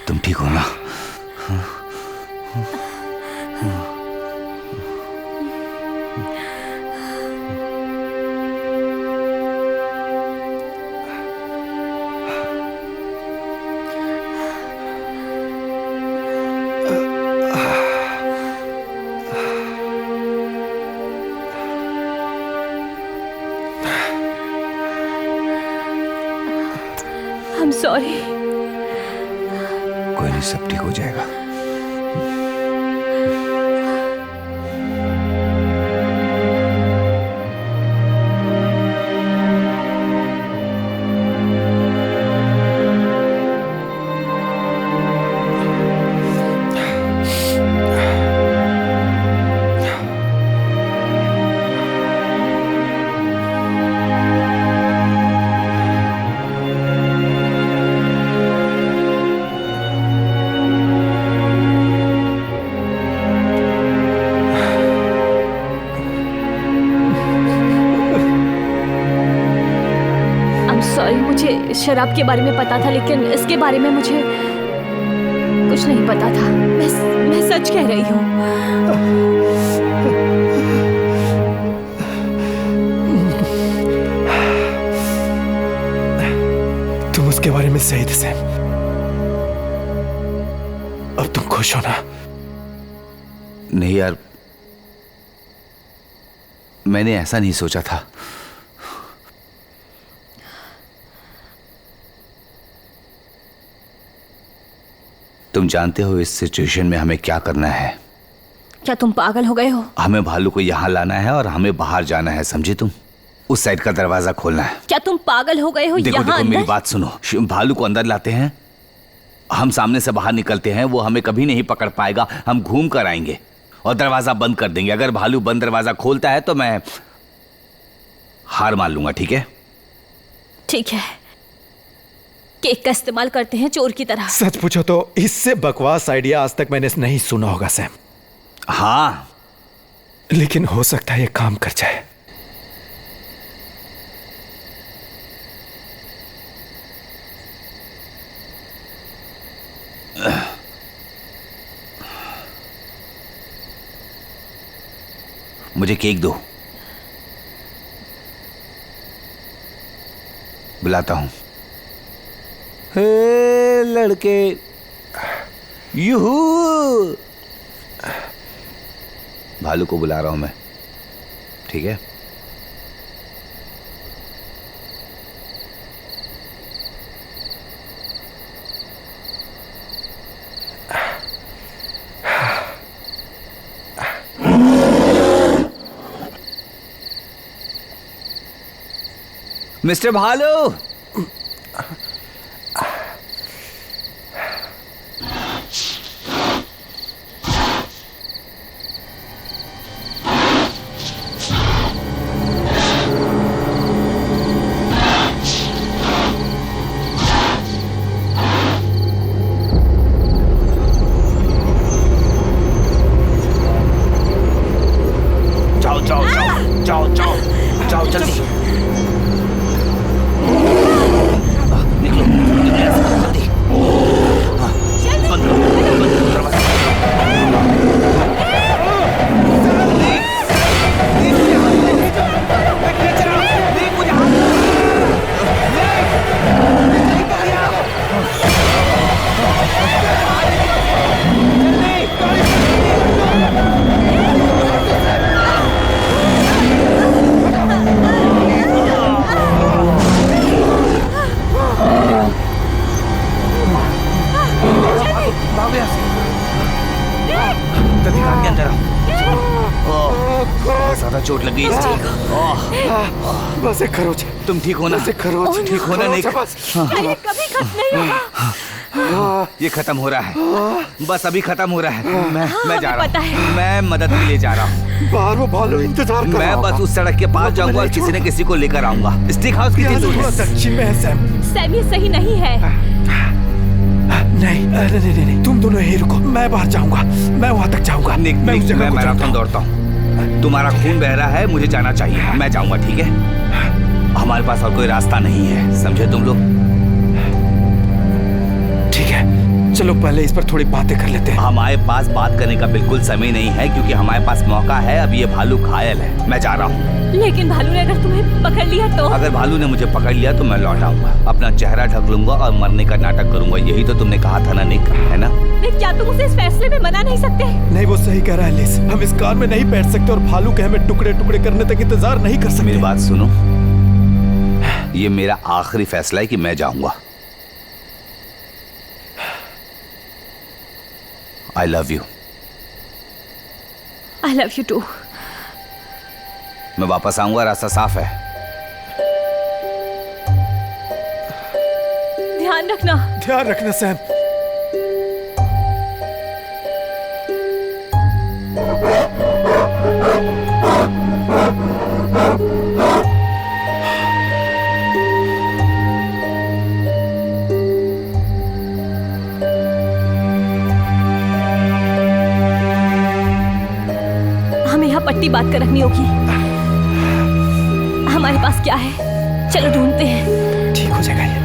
तुम ठीक हो ना? I'm sorry. कोई नहीं, सब ठीक हो जाएगा। सॉरी, मुझे शराब के बारे में पता था, लेकिन इसके बारे में मुझे कुछ नहीं पता था। मैं सच कह रही हूँ। तुम उसके बारे में सही थे सैम। अब तुम खुश हो ना? नहीं यार, मैंने ऐसा नहीं सोचा था। तुम जानते हो इस सिचुएशन में हमें क्या करना है? क्या तुम पागल हो गए हो? हमें भालू को यहाँ लाना है और हमें बाहर जाना है, समझी तुम? उस साइड का दरवाजा खोलना है। क्या तुम पागल हो गए हो? देखो यहाँ देखो, मेरी अंदर? बात सुनो। भालू को अंदर लाते हैं, हम सामने से बाहर निकलते हैं, वो हमें कभी नहीं पकड़ पाएगा। हम घूम कर आएंगे और दरवाजा बंद कर देंगे। अगर भालू बंद दरवाजा खोलता है तो मैं हार मान लूंगा, ठीक है? ठीक है, केक का इस्तेमाल करते हैं चोर की तरह। सच पूछो तो इससे बकवास आइडिया आज तक मैंने नहीं सुना होगा सैम। हाँ, लेकिन हो सकता है ये काम कर जाए। मुझे केक दो, बुलाता हूं। हे लड़के, यूहू! भालू को बुला रहा हूं मैं, ठीक है? मिस्टर भालू, जाओ जाओ जाओ जाओ जाओ जाओ जल्दी निकलो जल्दी। हाँ, बंद करो दरवाजा। ज्यादा चोट लगी इस चीज को। बस एक खरोच, तुम ठीक हो ना? बस एक खरोच, ठीक हो ना? निक? ये कभी खत्म नहीं होगा। ये खत्म हो रहा है, बस अभी खत्म हो रहा है। मैं जा रहा पता हूँ, है। मैं मदद के लिए जा रहा हूँ। बाहर वो भालू इंतजार कर रहा मैं बस होगा। उस सड़क के पास जाऊंगा और किसी न किसी को लेकर आऊंगा। स्टिक हाउस की यहाँ से दूर थोड़ा है। दक्षिण में है सैम। सैम ये सही नहीं है। नहीं नहीं नहीं नहीं, तुम दोनों यहीं रुको, मैं बाहर जाऊंगा, मैं वहां तक जाऊंगा। निक, मैं उस निक, जगह मैं को जानता मैराथन हूं। दौड़ता हूँ। तुम्हारा खून बह रहा है, मुझे जाना चाहिए। मैं जाऊंगा, ठीक है? हमारे पास और कोई रास्ता नहीं है, समझे तुम लोग? ठीक है, चलो पहले इस पर थोड़ी बातें कर लेते हैं। हमारे पास बात करने का बिल्कुल समय नहीं है, क्योंकि हमारे पास मौका है। अब ये भालू घायल है, मैं जा रहा हूँ। लेकिन भालू ने अगर तुम्हें पकड़ लिया तो? अगर भालू ने मुझे पकड़ लिया तो मैं लौट आऊंगा, अपना चेहरा ढक लूंगा और मरने का नाटक करूंगा। यही तो तुमने कहा था ना निक, है ना? क्या तुम उसे इस फैसले में मना नहीं सकते? नहीं, वो सही कह रहा है लिस। हम इस कार में नहीं बैठ सकते और भालू के हमें टुकड़े टुकड़े करने तक इंतजार नहीं कर सकते। मेरी बात सुनो, ये मेरा आखिरी फैसला है कि मैं जाऊंगा। I love you. I love you too. मैं वापस आऊंगा, रास्ता साफ है। ध्यान रखना। ध्यान रखना सैम। हमें यहाँ पट्टी बात कर रखनी होगी। हमारे पास क्या है? चलो ढूंढते हैं। ठीक हो जाएगा ये।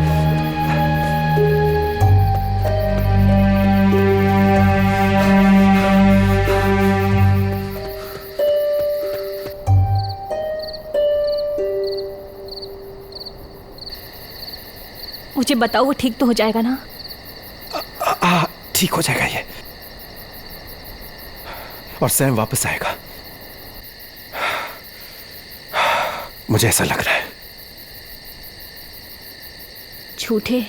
मुझे बताओ, वो ठीक तो हो जाएगा ना? ठीक हो जाएगा ये। और सैम वापस आएगा, मुझे ऐसा लग रहा है। झूठे।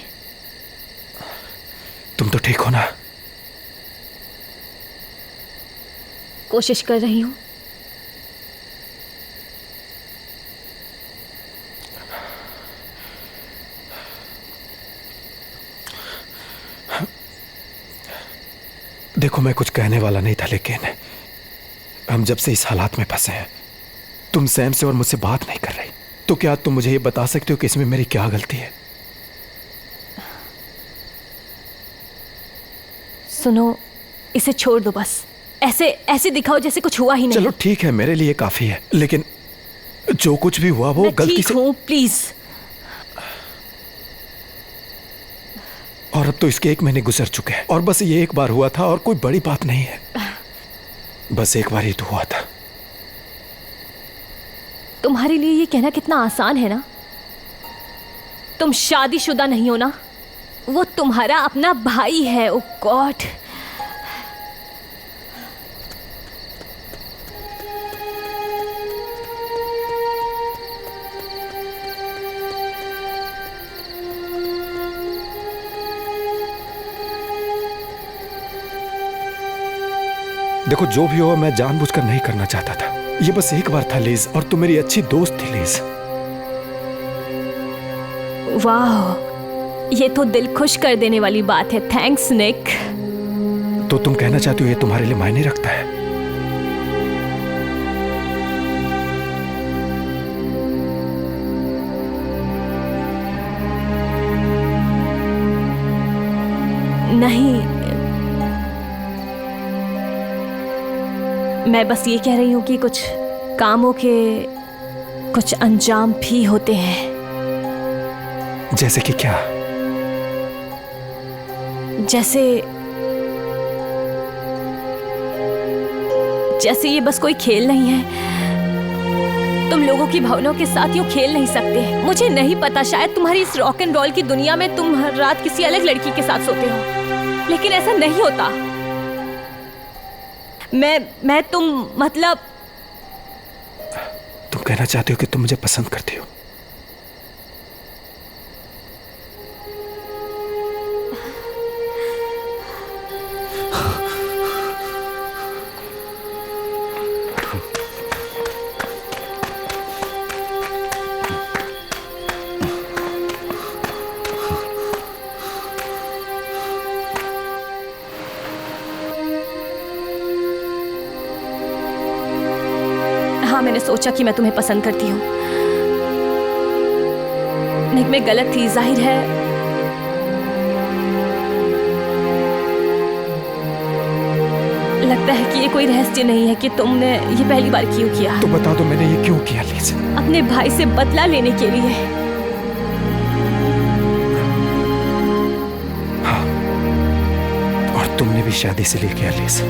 तुम तो ठीक हो ना? कोशिश कर रही हूँ। देखो, मैं कुछ कहने वाला नहीं था, लेकिन हम जब से इस हालात में फंसे हैं, तुम सैम से और मुझसे बात नहीं कर रही, तो क्या तुम मुझे ये बता सकते हो कि इसमें मेरी क्या गलती है? सुनो, इसे छोड़ दो बस। ऐसे ऐसे दिखाओ जैसे कुछ हुआ ही नहीं। चलो ठीक है, मेरे लिए काफी है, लेकिन जो कुछ भी हुआ वो मैं गलती ठीक से। हूँ, प्लीज। और अब तो इसके 1 महीने गुजर चुके हैं, और बस ये एक बार हुआ था और कोई बड़ी बात नहीं है। बस एक बार ही तो हुआ था। तुम्हारे लिए ये कहना कितना आसान है ना। तुम शादीशुदा नहीं हो ना। वो तुम्हारा अपना भाई है। ओ गॉड, देखो जो भी हो मैं जानबूझकर नहीं करना चाहता था। ये बस एक बार था लीज, और तुम मेरी अच्छी दोस्त थी लीज। वाह, ये तो दिल खुश कर देने वाली बात है। थैंक्स निक। तो तुम कहना चाहती हो ये तुम्हारे लिए मायने रखता है? नहीं, मैं बस ये कह रही हूं कि कुछ कामों के कुछ अंजाम भी होते हैं। जैसे कि क्या? जैसे ये बस कोई खेल नहीं है। तुम लोगों की भावनाओं के साथ यूं खेल नहीं सकते। मुझे नहीं पता, शायद तुम्हारी इस रॉक एंड रोल की दुनिया में तुम हर रात किसी अलग लड़की के साथ सोते हो, लेकिन ऐसा नहीं होता। मैं तुम मतलब तुम कहना चाहते हो कि तुम मुझे पसंद करती हो? हाँ, मैंने सोचा कि मैं तुम्हें पसंद करती हूँ। नहीं, मैं गलत थी, जाहिर है। लगता है कि ये कोई रहस्य नहीं है कि तुमने ये पहली बार क्यों किया। तो बता दो मैंने ये क्यों किया लीज? अपने भाई से बदला लेने के लिए। हाँ, और तुमने भी शादी से ले किया लीज।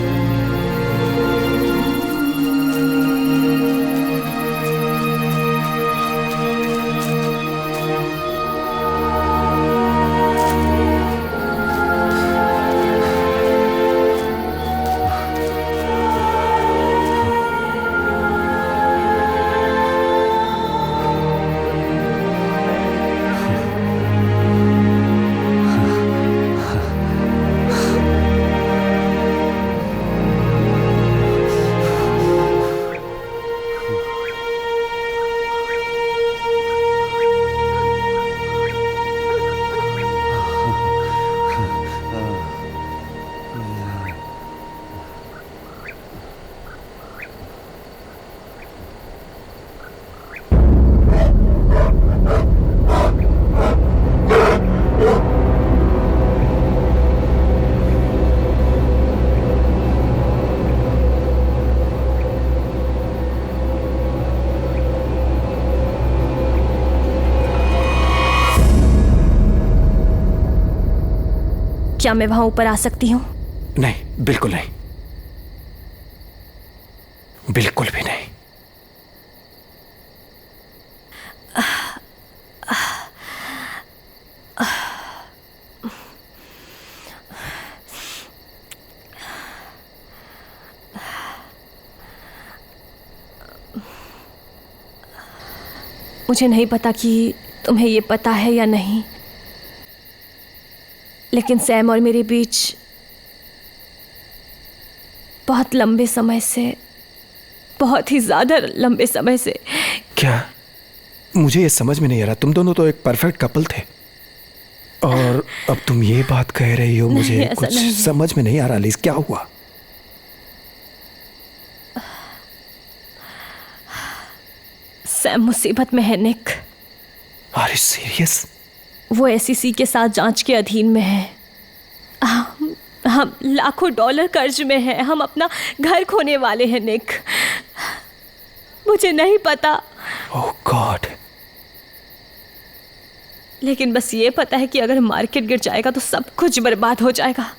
क्या मैं वहां ऊपर आ सकती हूँ? नहीं, बिल्कुल नहीं, बिल्कुल भी नहीं। मुझे नहीं पता कि तुम्हें ये पता है या नहीं, लेकिन सैम और मेरे बीच बहुत लंबे समय से, बहुत ही ज्यादा लंबे समय से। क्या? मुझे ये समझ में नहीं आ रहा। तुम दोनों तो एक परफेक्ट कपल थे, और अब तुम ये बात कह रही हो। मुझे कुछ समझ में नहीं आ रहा लीज, क्या हुआ? सैम मुसीबत में है निक। Are you serious? वो एसईसी के साथ जांच के अधीन में है। हम लाखों डॉलर कर्ज में हैं। हम अपना घर खोने वाले हैं निक। मुझे नहीं पता। ओह गॉड। लेकिन बस ये पता है कि अगर मार्केट गिर जाएगा तो सब कुछ बर्बाद हो जाएगा।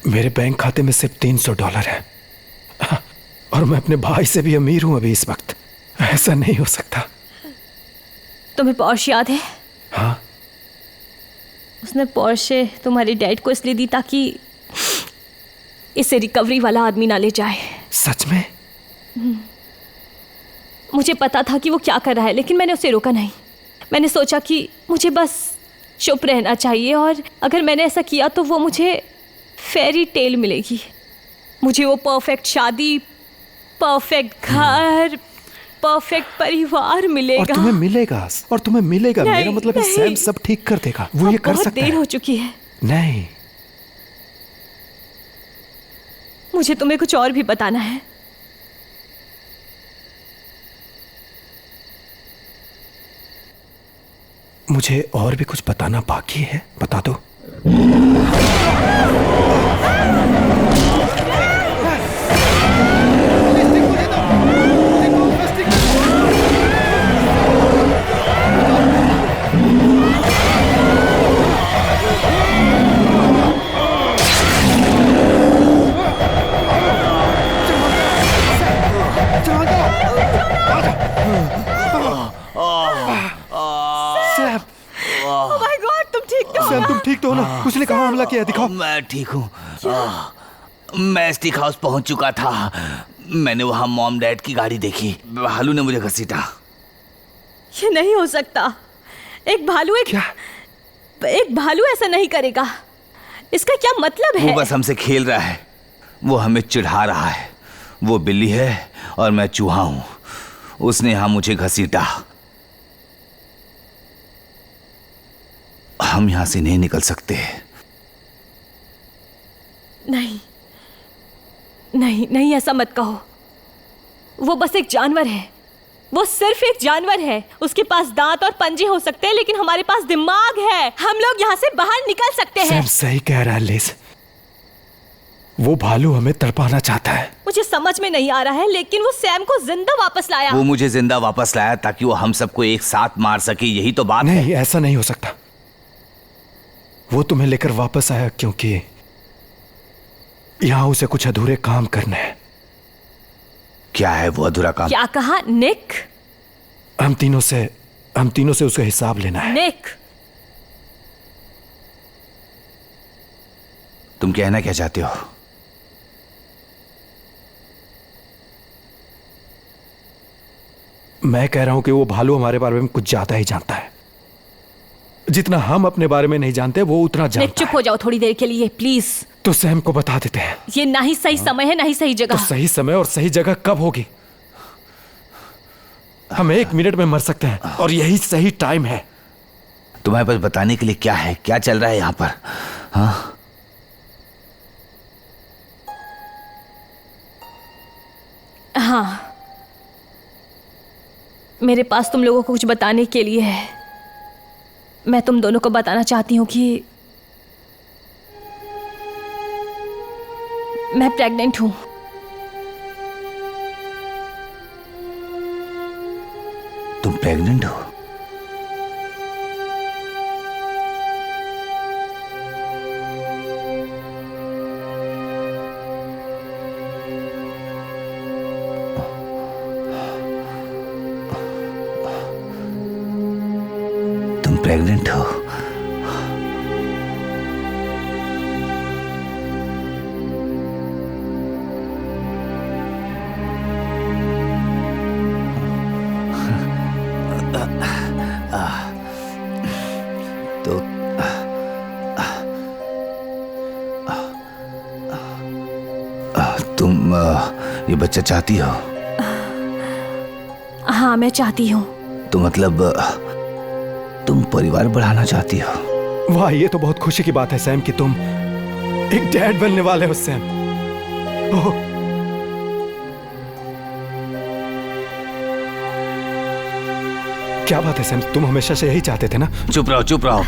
मेरे बैंक खाते में सिर्फ $300 है, और मैं अपने भाई से भी अमीर हूं अभी इस वक्त। ऐसा नहीं हो सकता। तुम्हें पॉर्श याद है? हाँ। उसने पॉर्शे तुम्हारे डैड को इसलिए दी ताकि इसे रिकवरी वाला आदमी ना ले जाए। सच में? मुझे पता था कि वो क्या कर रहा है, लेकिन मैंने उसे रोका नहीं। मैंने सोचा कि मुझे बस चुप रहना चाहिए, और अगर मैंने ऐसा किया तो वो मुझे फेरी टेल मिलेगी। मुझे वो परफेक्ट शादी, परफेक्ट घर, परफेक्ट परिवार मिलेगा। और तुम्हें मिलेगा, और तुम्हें मिलेगा। नहीं, मेरा मतलब है नहीं। सैम सब ठीक कर देगा, वो ये कर बहुत सकता देर है। हो चुकी है। नहीं, मुझे तुम्हें कुछ और भी बताना है। मुझे और भी कुछ बताना बाकी है, बता दो। Oh my God, तुम ठीक तो हो? सैम तुम ठीक तो हो ना? उसने कहाँ हमला किया, दिखाओ। मैं ठीक हूँ। मैं स्टिक हाउस पहुंच चुका था। मैंने वहां मॉम डैड की गाड़ी देखी। भालू ने मुझे घसीटा। ये नहीं हो सकता। एक भालू ऐसा नहीं करेगा। इसका क्या मतलब है? वो बस हमसे खेल रहा है। वो हमें चिढ़ा रहा है। वो बिल्ली है और मैं चूहा हूं। उसने यहां मुझे घसीटा। हम यहां से नहीं निकल सकते। नहीं नहीं नहीं, ऐसा मत कहो। वो बस एक जानवर है। वो सिर्फ एक जानवर है। उसके पास दांत और पंजे हो सकते हैं, लेकिन हमारे पास दिमाग है। हम लोग यहाँ से बाहर निकल सकते हैं। सैम सही कह रहा है लिज। वो भालू हमें तड़पाना चाहता है। मुझे समझ में नहीं आ रहा है, लेकिन वो सैम को जिंदा वापस लाया। वो मुझे जिंदा वापस लाया ताकि वो हम सबको एक साथ मार सके। यही तो बात है। नहीं, ऐसा नहीं हो सकता। वो तुम्हें लेकर वापस आया क्योंकि यहां उसे कुछ अधूरे काम करने हैं। क्या है वो अधूरा काम? क्या कहा निक? हम तीनों से उसका हिसाब लेना है। निक, तुम कहना क्या चाहते हो? मैं कह रहा हूं कि वो भालू हमारे बारे में कुछ ज्यादा ही जानता है। जितना हम अपने बारे में नहीं जानते, वो उतना निक जानता चुप है। हो जाओ थोड़ी देर के लिए प्लीज। तो सैम को बता देते हैं। ये ना ही सही समय है, ना ही सही तो जगह। सही समय और सही जगह कब होगी? हम 1 मिनट में मर सकते हैं और यही सही टाइम है। तुम्हारे पास बताने के लिए क्या है? क्या चल रहा है यहाँ पर? हाँ, हाँ, मेरे पास तुम लोगों को कुछ बताने के लिए है। मैं तुम दोनों को बताना चाहती हूँ कि मैं प्रेग्नेंट हूँ। तुम प्रेग्नेंट हो? तुम प्रेग्नेंट हो? तो तुम ये बच्चा चाहती हो? हाँ, मैं चाहती हूँ। तो मतलब तुम परिवार बढ़ाना चाहती हो? वाह, ये तो बहुत खुशी की बात है सैम कि तुम एक डैड बनने वाले हो सैम। ओह, क्या बात है सैम, तुम हमेशा से यही चाहते थे ना? चुप रहो, चुप रहो।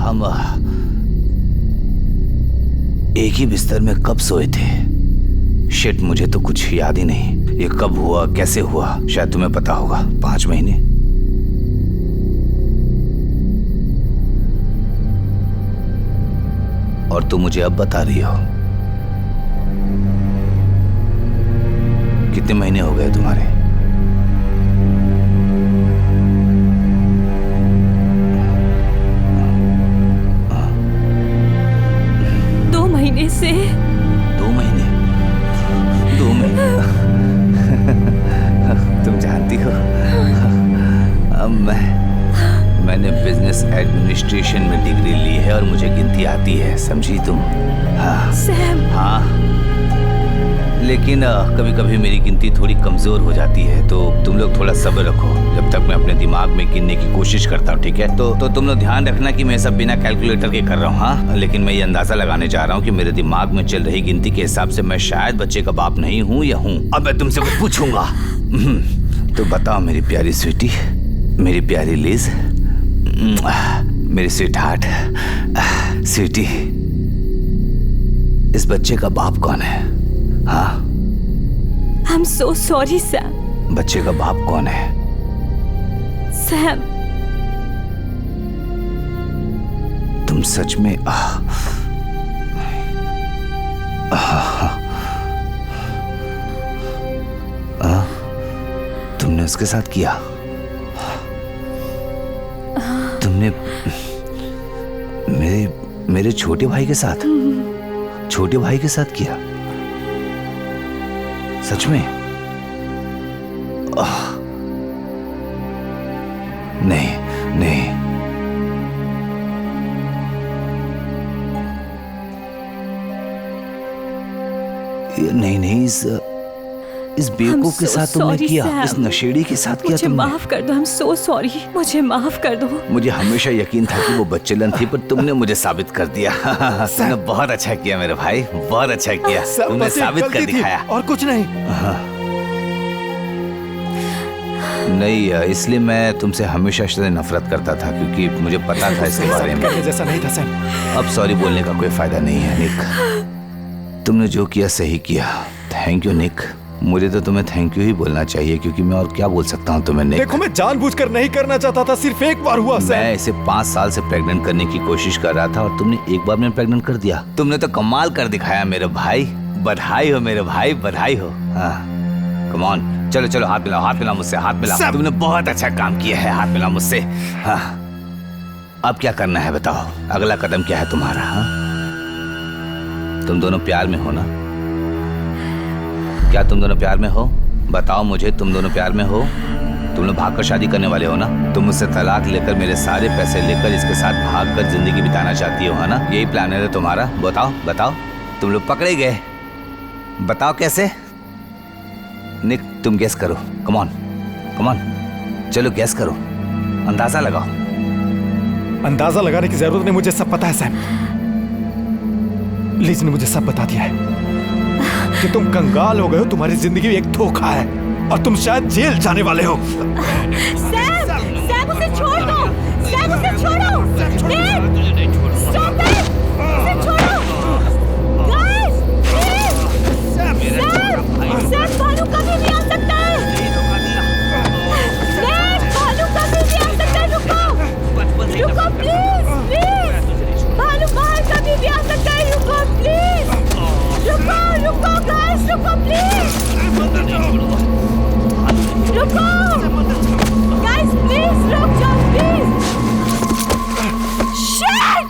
हम एक ही बिस्तर में कब सोए थे? शिट, मुझे तो कुछ याद ही नहीं। ये कब हुआ, कैसे हुआ? शायद तुम्हें पता होगा। 5 महीने। और तुम मुझे अब बता रही हो? कितने महीने हो गए तुम्हारे? दो महीने से। 2 महीने? 2 महीने? तुम जानती डिग्री ली है और मुझे गिनती आती है, समझी तुम? हाँ सैम। हाँ, लेकिन कभी कभी मेरी गिनती थोड़ी कमजोर हो जाती है, तो तुम लोग थोड़ा सब्र रखो जब तक मैं अपने दिमाग में गिनने की कोशिश करता हूँ, ठीक है? तो तुम लोग ध्यान रखना कि मैं सब बिना कैलकुलेटर के कर रहा हूँ। हाँ, लेकिन मैं ये अंदाजा लगाने जा रहा हूँ कि मेरे दिमाग में चल रही गिनती के हिसाब से मैं शायद बच्चे का बाप नहीं हूँ या हूँ। अब मैं तुमसे कुछ पूछूंगा, तो बताओ मेरी प्यारी स्वीटी, मेरी प्यारी लिज, मेरी स्वीट हार्ट, स्वीटी, इस बच्चे का बाप कौन है? हाँ, I am so sorry Sam. बच्चे का बाप कौन है? सैम, तुम सच में तुमने उसके साथ किया? तुमने मेरे छोटे भाई के साथ, छोटे भाई के साथ किया? सच में? नहीं नहीं, नहीं, इस बेवकूफ के साथ तुमने किया, इस नशेड़ी के साथ किया तुमने। मुझे माफ कर दो, आई एम सो सॉरी, मुझे माफ कर दो। मुझे हमेशा यकीन था कि वो बच्चेलन थी, पर तुमने मुझे साबित कर दिया। तुमने बहुत अच्छा किया मेरे भाई, बहुत अच्छा किया, तुमने साबित कर दिखाया। और कुछ नहीं। नहीं, इसलिए मैं तुमसे हमेशा से नफरत करता था, क्योंकि मुझे पता था इसके बारे में। जैसा नहीं था सैम। अब सॉरी बोलने का कोई फायदा नहीं है निक, तुमने जो किया सही किया। थैंक यू निक, मुझे तो तुम्हें थैंक यू ही बोलना चाहिए, क्योंकि मैं और क्या बोल सकता हूँ तुम्हें निक। देखो, मैं जानबूझकर नहीं करना चाहता था, सिर्फ एक बार हुआ सैम। मैं इसे 5 साल से प्रेग्नेंट करने की कोशिश कर रहा था और तुमने एक बार में प्रेग्नेंट कर दिया। तुमने तो कमाल कर दिखाया मेरे भाई, बधाई हो मेरे भाई, बधाई हो। हाँ, कम ऑन, चलो चलो, हाथ मिलाओ, हाथ मिलाओ मुझसे, हाथ मिलाओ। तुमने बहुत अच्छा काम किया है, हाथ मिलाओ मुझसे। हाँ, अब क्या करना है बताओ, अगला कदम क्या है तुम्हारा? हाँ, तुम दोनों प्यार में हो ना? क्या तुम दोनों प्यार में हो? बताओ मुझे, तुम दोनों प्यार में हो? तुम लोग भागकर शादी करने वाले हो ना? तुम मुझसे तलाक लेकर, मेरे सारे पैसे लेकर इसके साथ भागकर जिंदगी बिताना चाहती हो, है ना? यही प्लान है तुम्हारा? बताओ बताओ, तुम लोग पकड़े गए, बताओ कैसे? निक, तुम गेस करो, कम ऑन कम ऑन, चलो गेस करो, अंदाजा लगाओ। अंदाजा लगाने की जरूरत नहीं, मुझे सब पता है सैम। लिज ने मुझे सब बता दिया है कि तुम कंगाल हो गए हो, तुम्हारी जिंदगी एक धोखा है और तुम शायद जेल जाने वाले हो। सैम, सैम उसे छोड़ दो, सैम उसे छोड़ो, निक, स्टॉप इट, उसे छोड़ो, गाइस, प्लीज, सैम, भालू कभी भी आ सकता है, निक, भालू कभी भी आ सकता है, रुको, प्लीज, प्लीज, भालू बाहर कभी भी आ सकता है, रुको, प्लीज, रुको, गाइस, रुको, प्लीज, रुको, गाइस, प्लीज, रुक जाओ, प्लीज, शिट,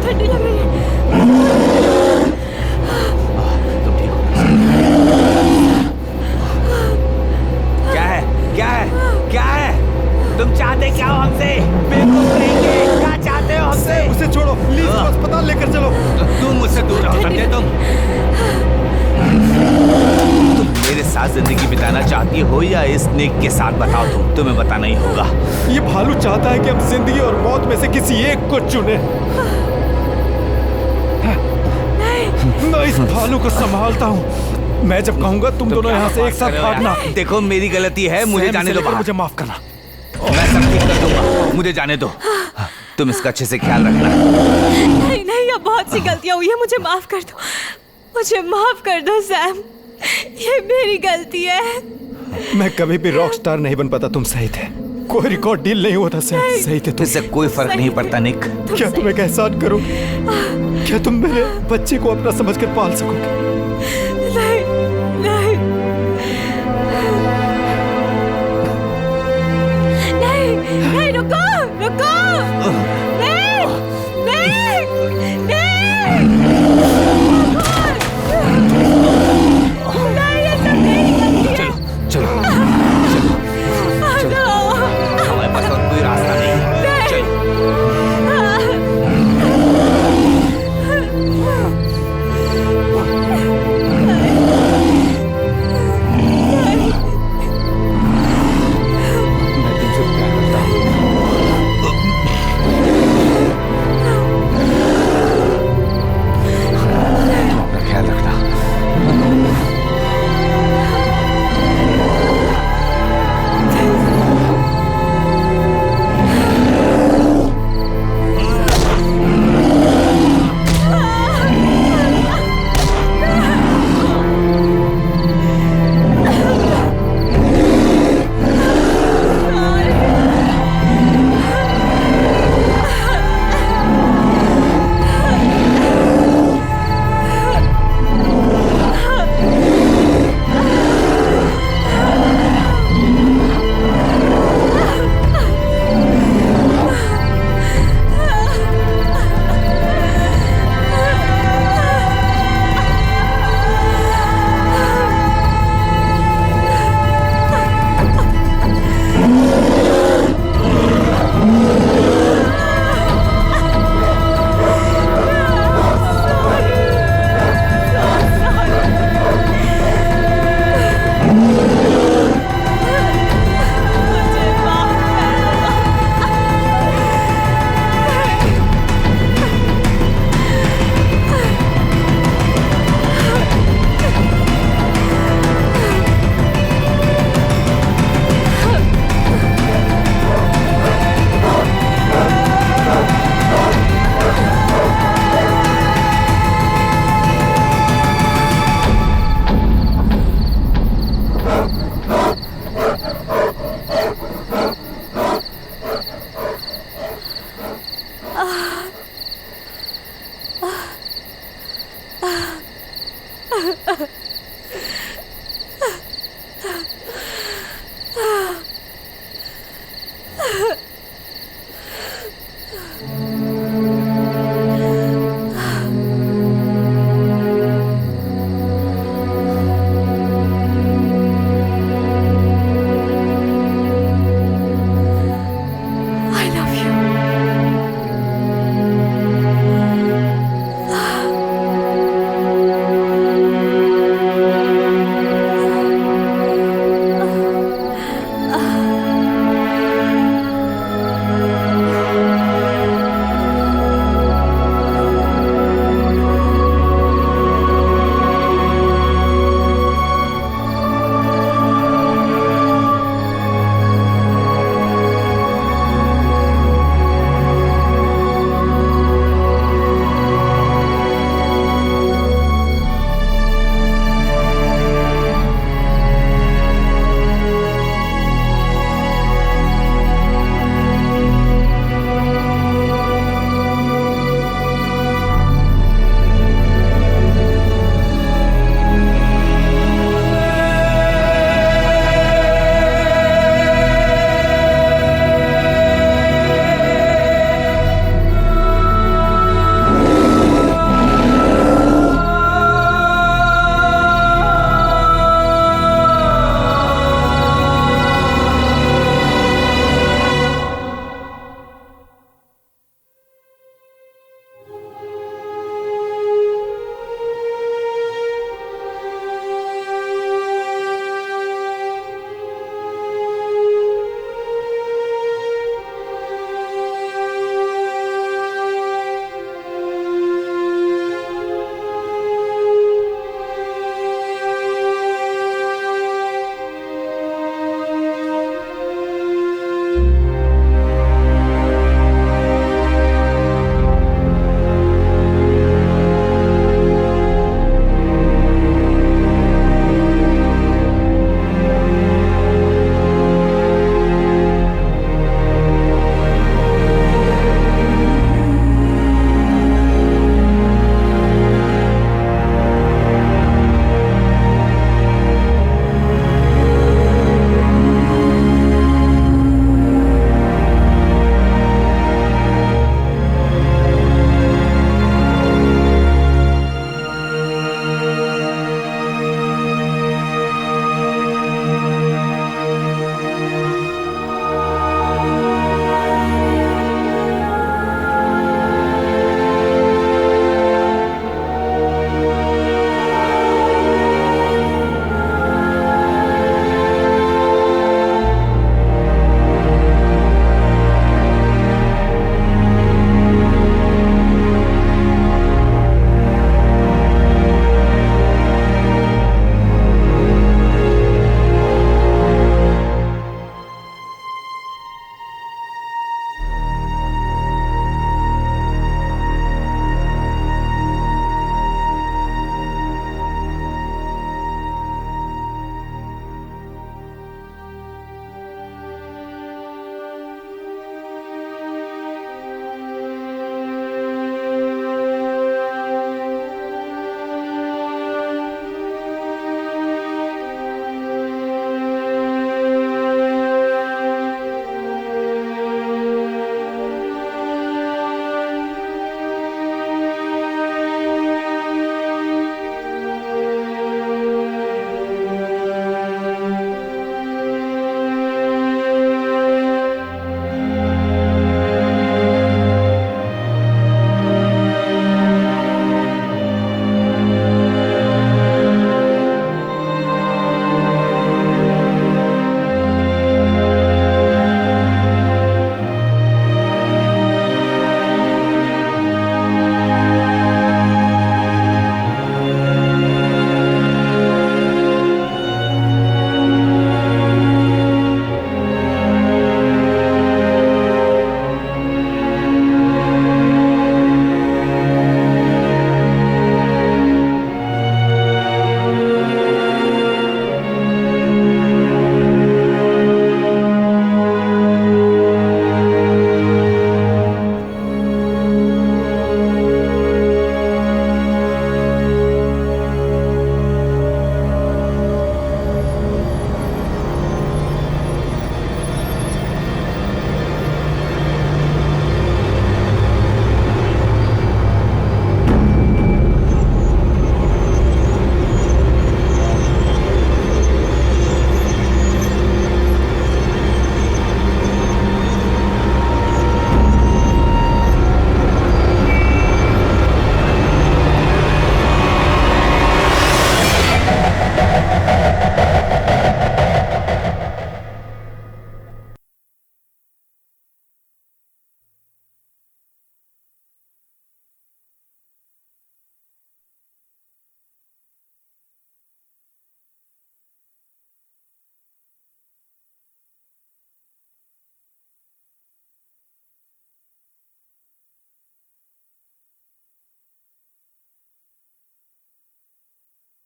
ठंडी लग रही है। क्या है, क्या है, क्या है? तुम चाहते क्या हो हमसे? बेवकूफ कहेंगे, क्या चाहते हो हमसे? उसे छोड़ो, प्लीज अस्पताल लेकर चलो। तुम मुझसे दूर रहो, समझे? तुम मेरे साथ जिंदगी बिताना चाहती हो या इस निक के साथ? बताओ, तुम्हें बताना ही होगा। ये भालू चाहता है कि हम जिंदगी और मौत में से किसी एक को चुने। मैं इस भालू को संभालता हूँ, मैं जब कहूंगा तुम दोनों यहाँ से एक साथ भागना। देखो, मेरी गलती है, मुझे जाने दो बाहर। मुझे माफ करना, मैं सब ठीक कर दूंगा, मुझे जाने दो। तुम इसका अच्छे से ख्याल रखना। नहीं नहीं, अब बहुत सी गलतियां हुई है, मुझे माफ कर दो, मुझे माफ कर दो सैम, ये मेरी गलती है। मैं कभी भी रॉक स्टार नहीं बन पाता, तुम सही थे, कोई रिकॉर्ड डील नहीं हुआ था सैम, सही थे तुम। इससे कोई फर्क नहीं पड़ता निक। क्या तुम एक एहसान करोगे? क्या तुम मेरे बच्चे को अपना समझकर पाल सकोगे?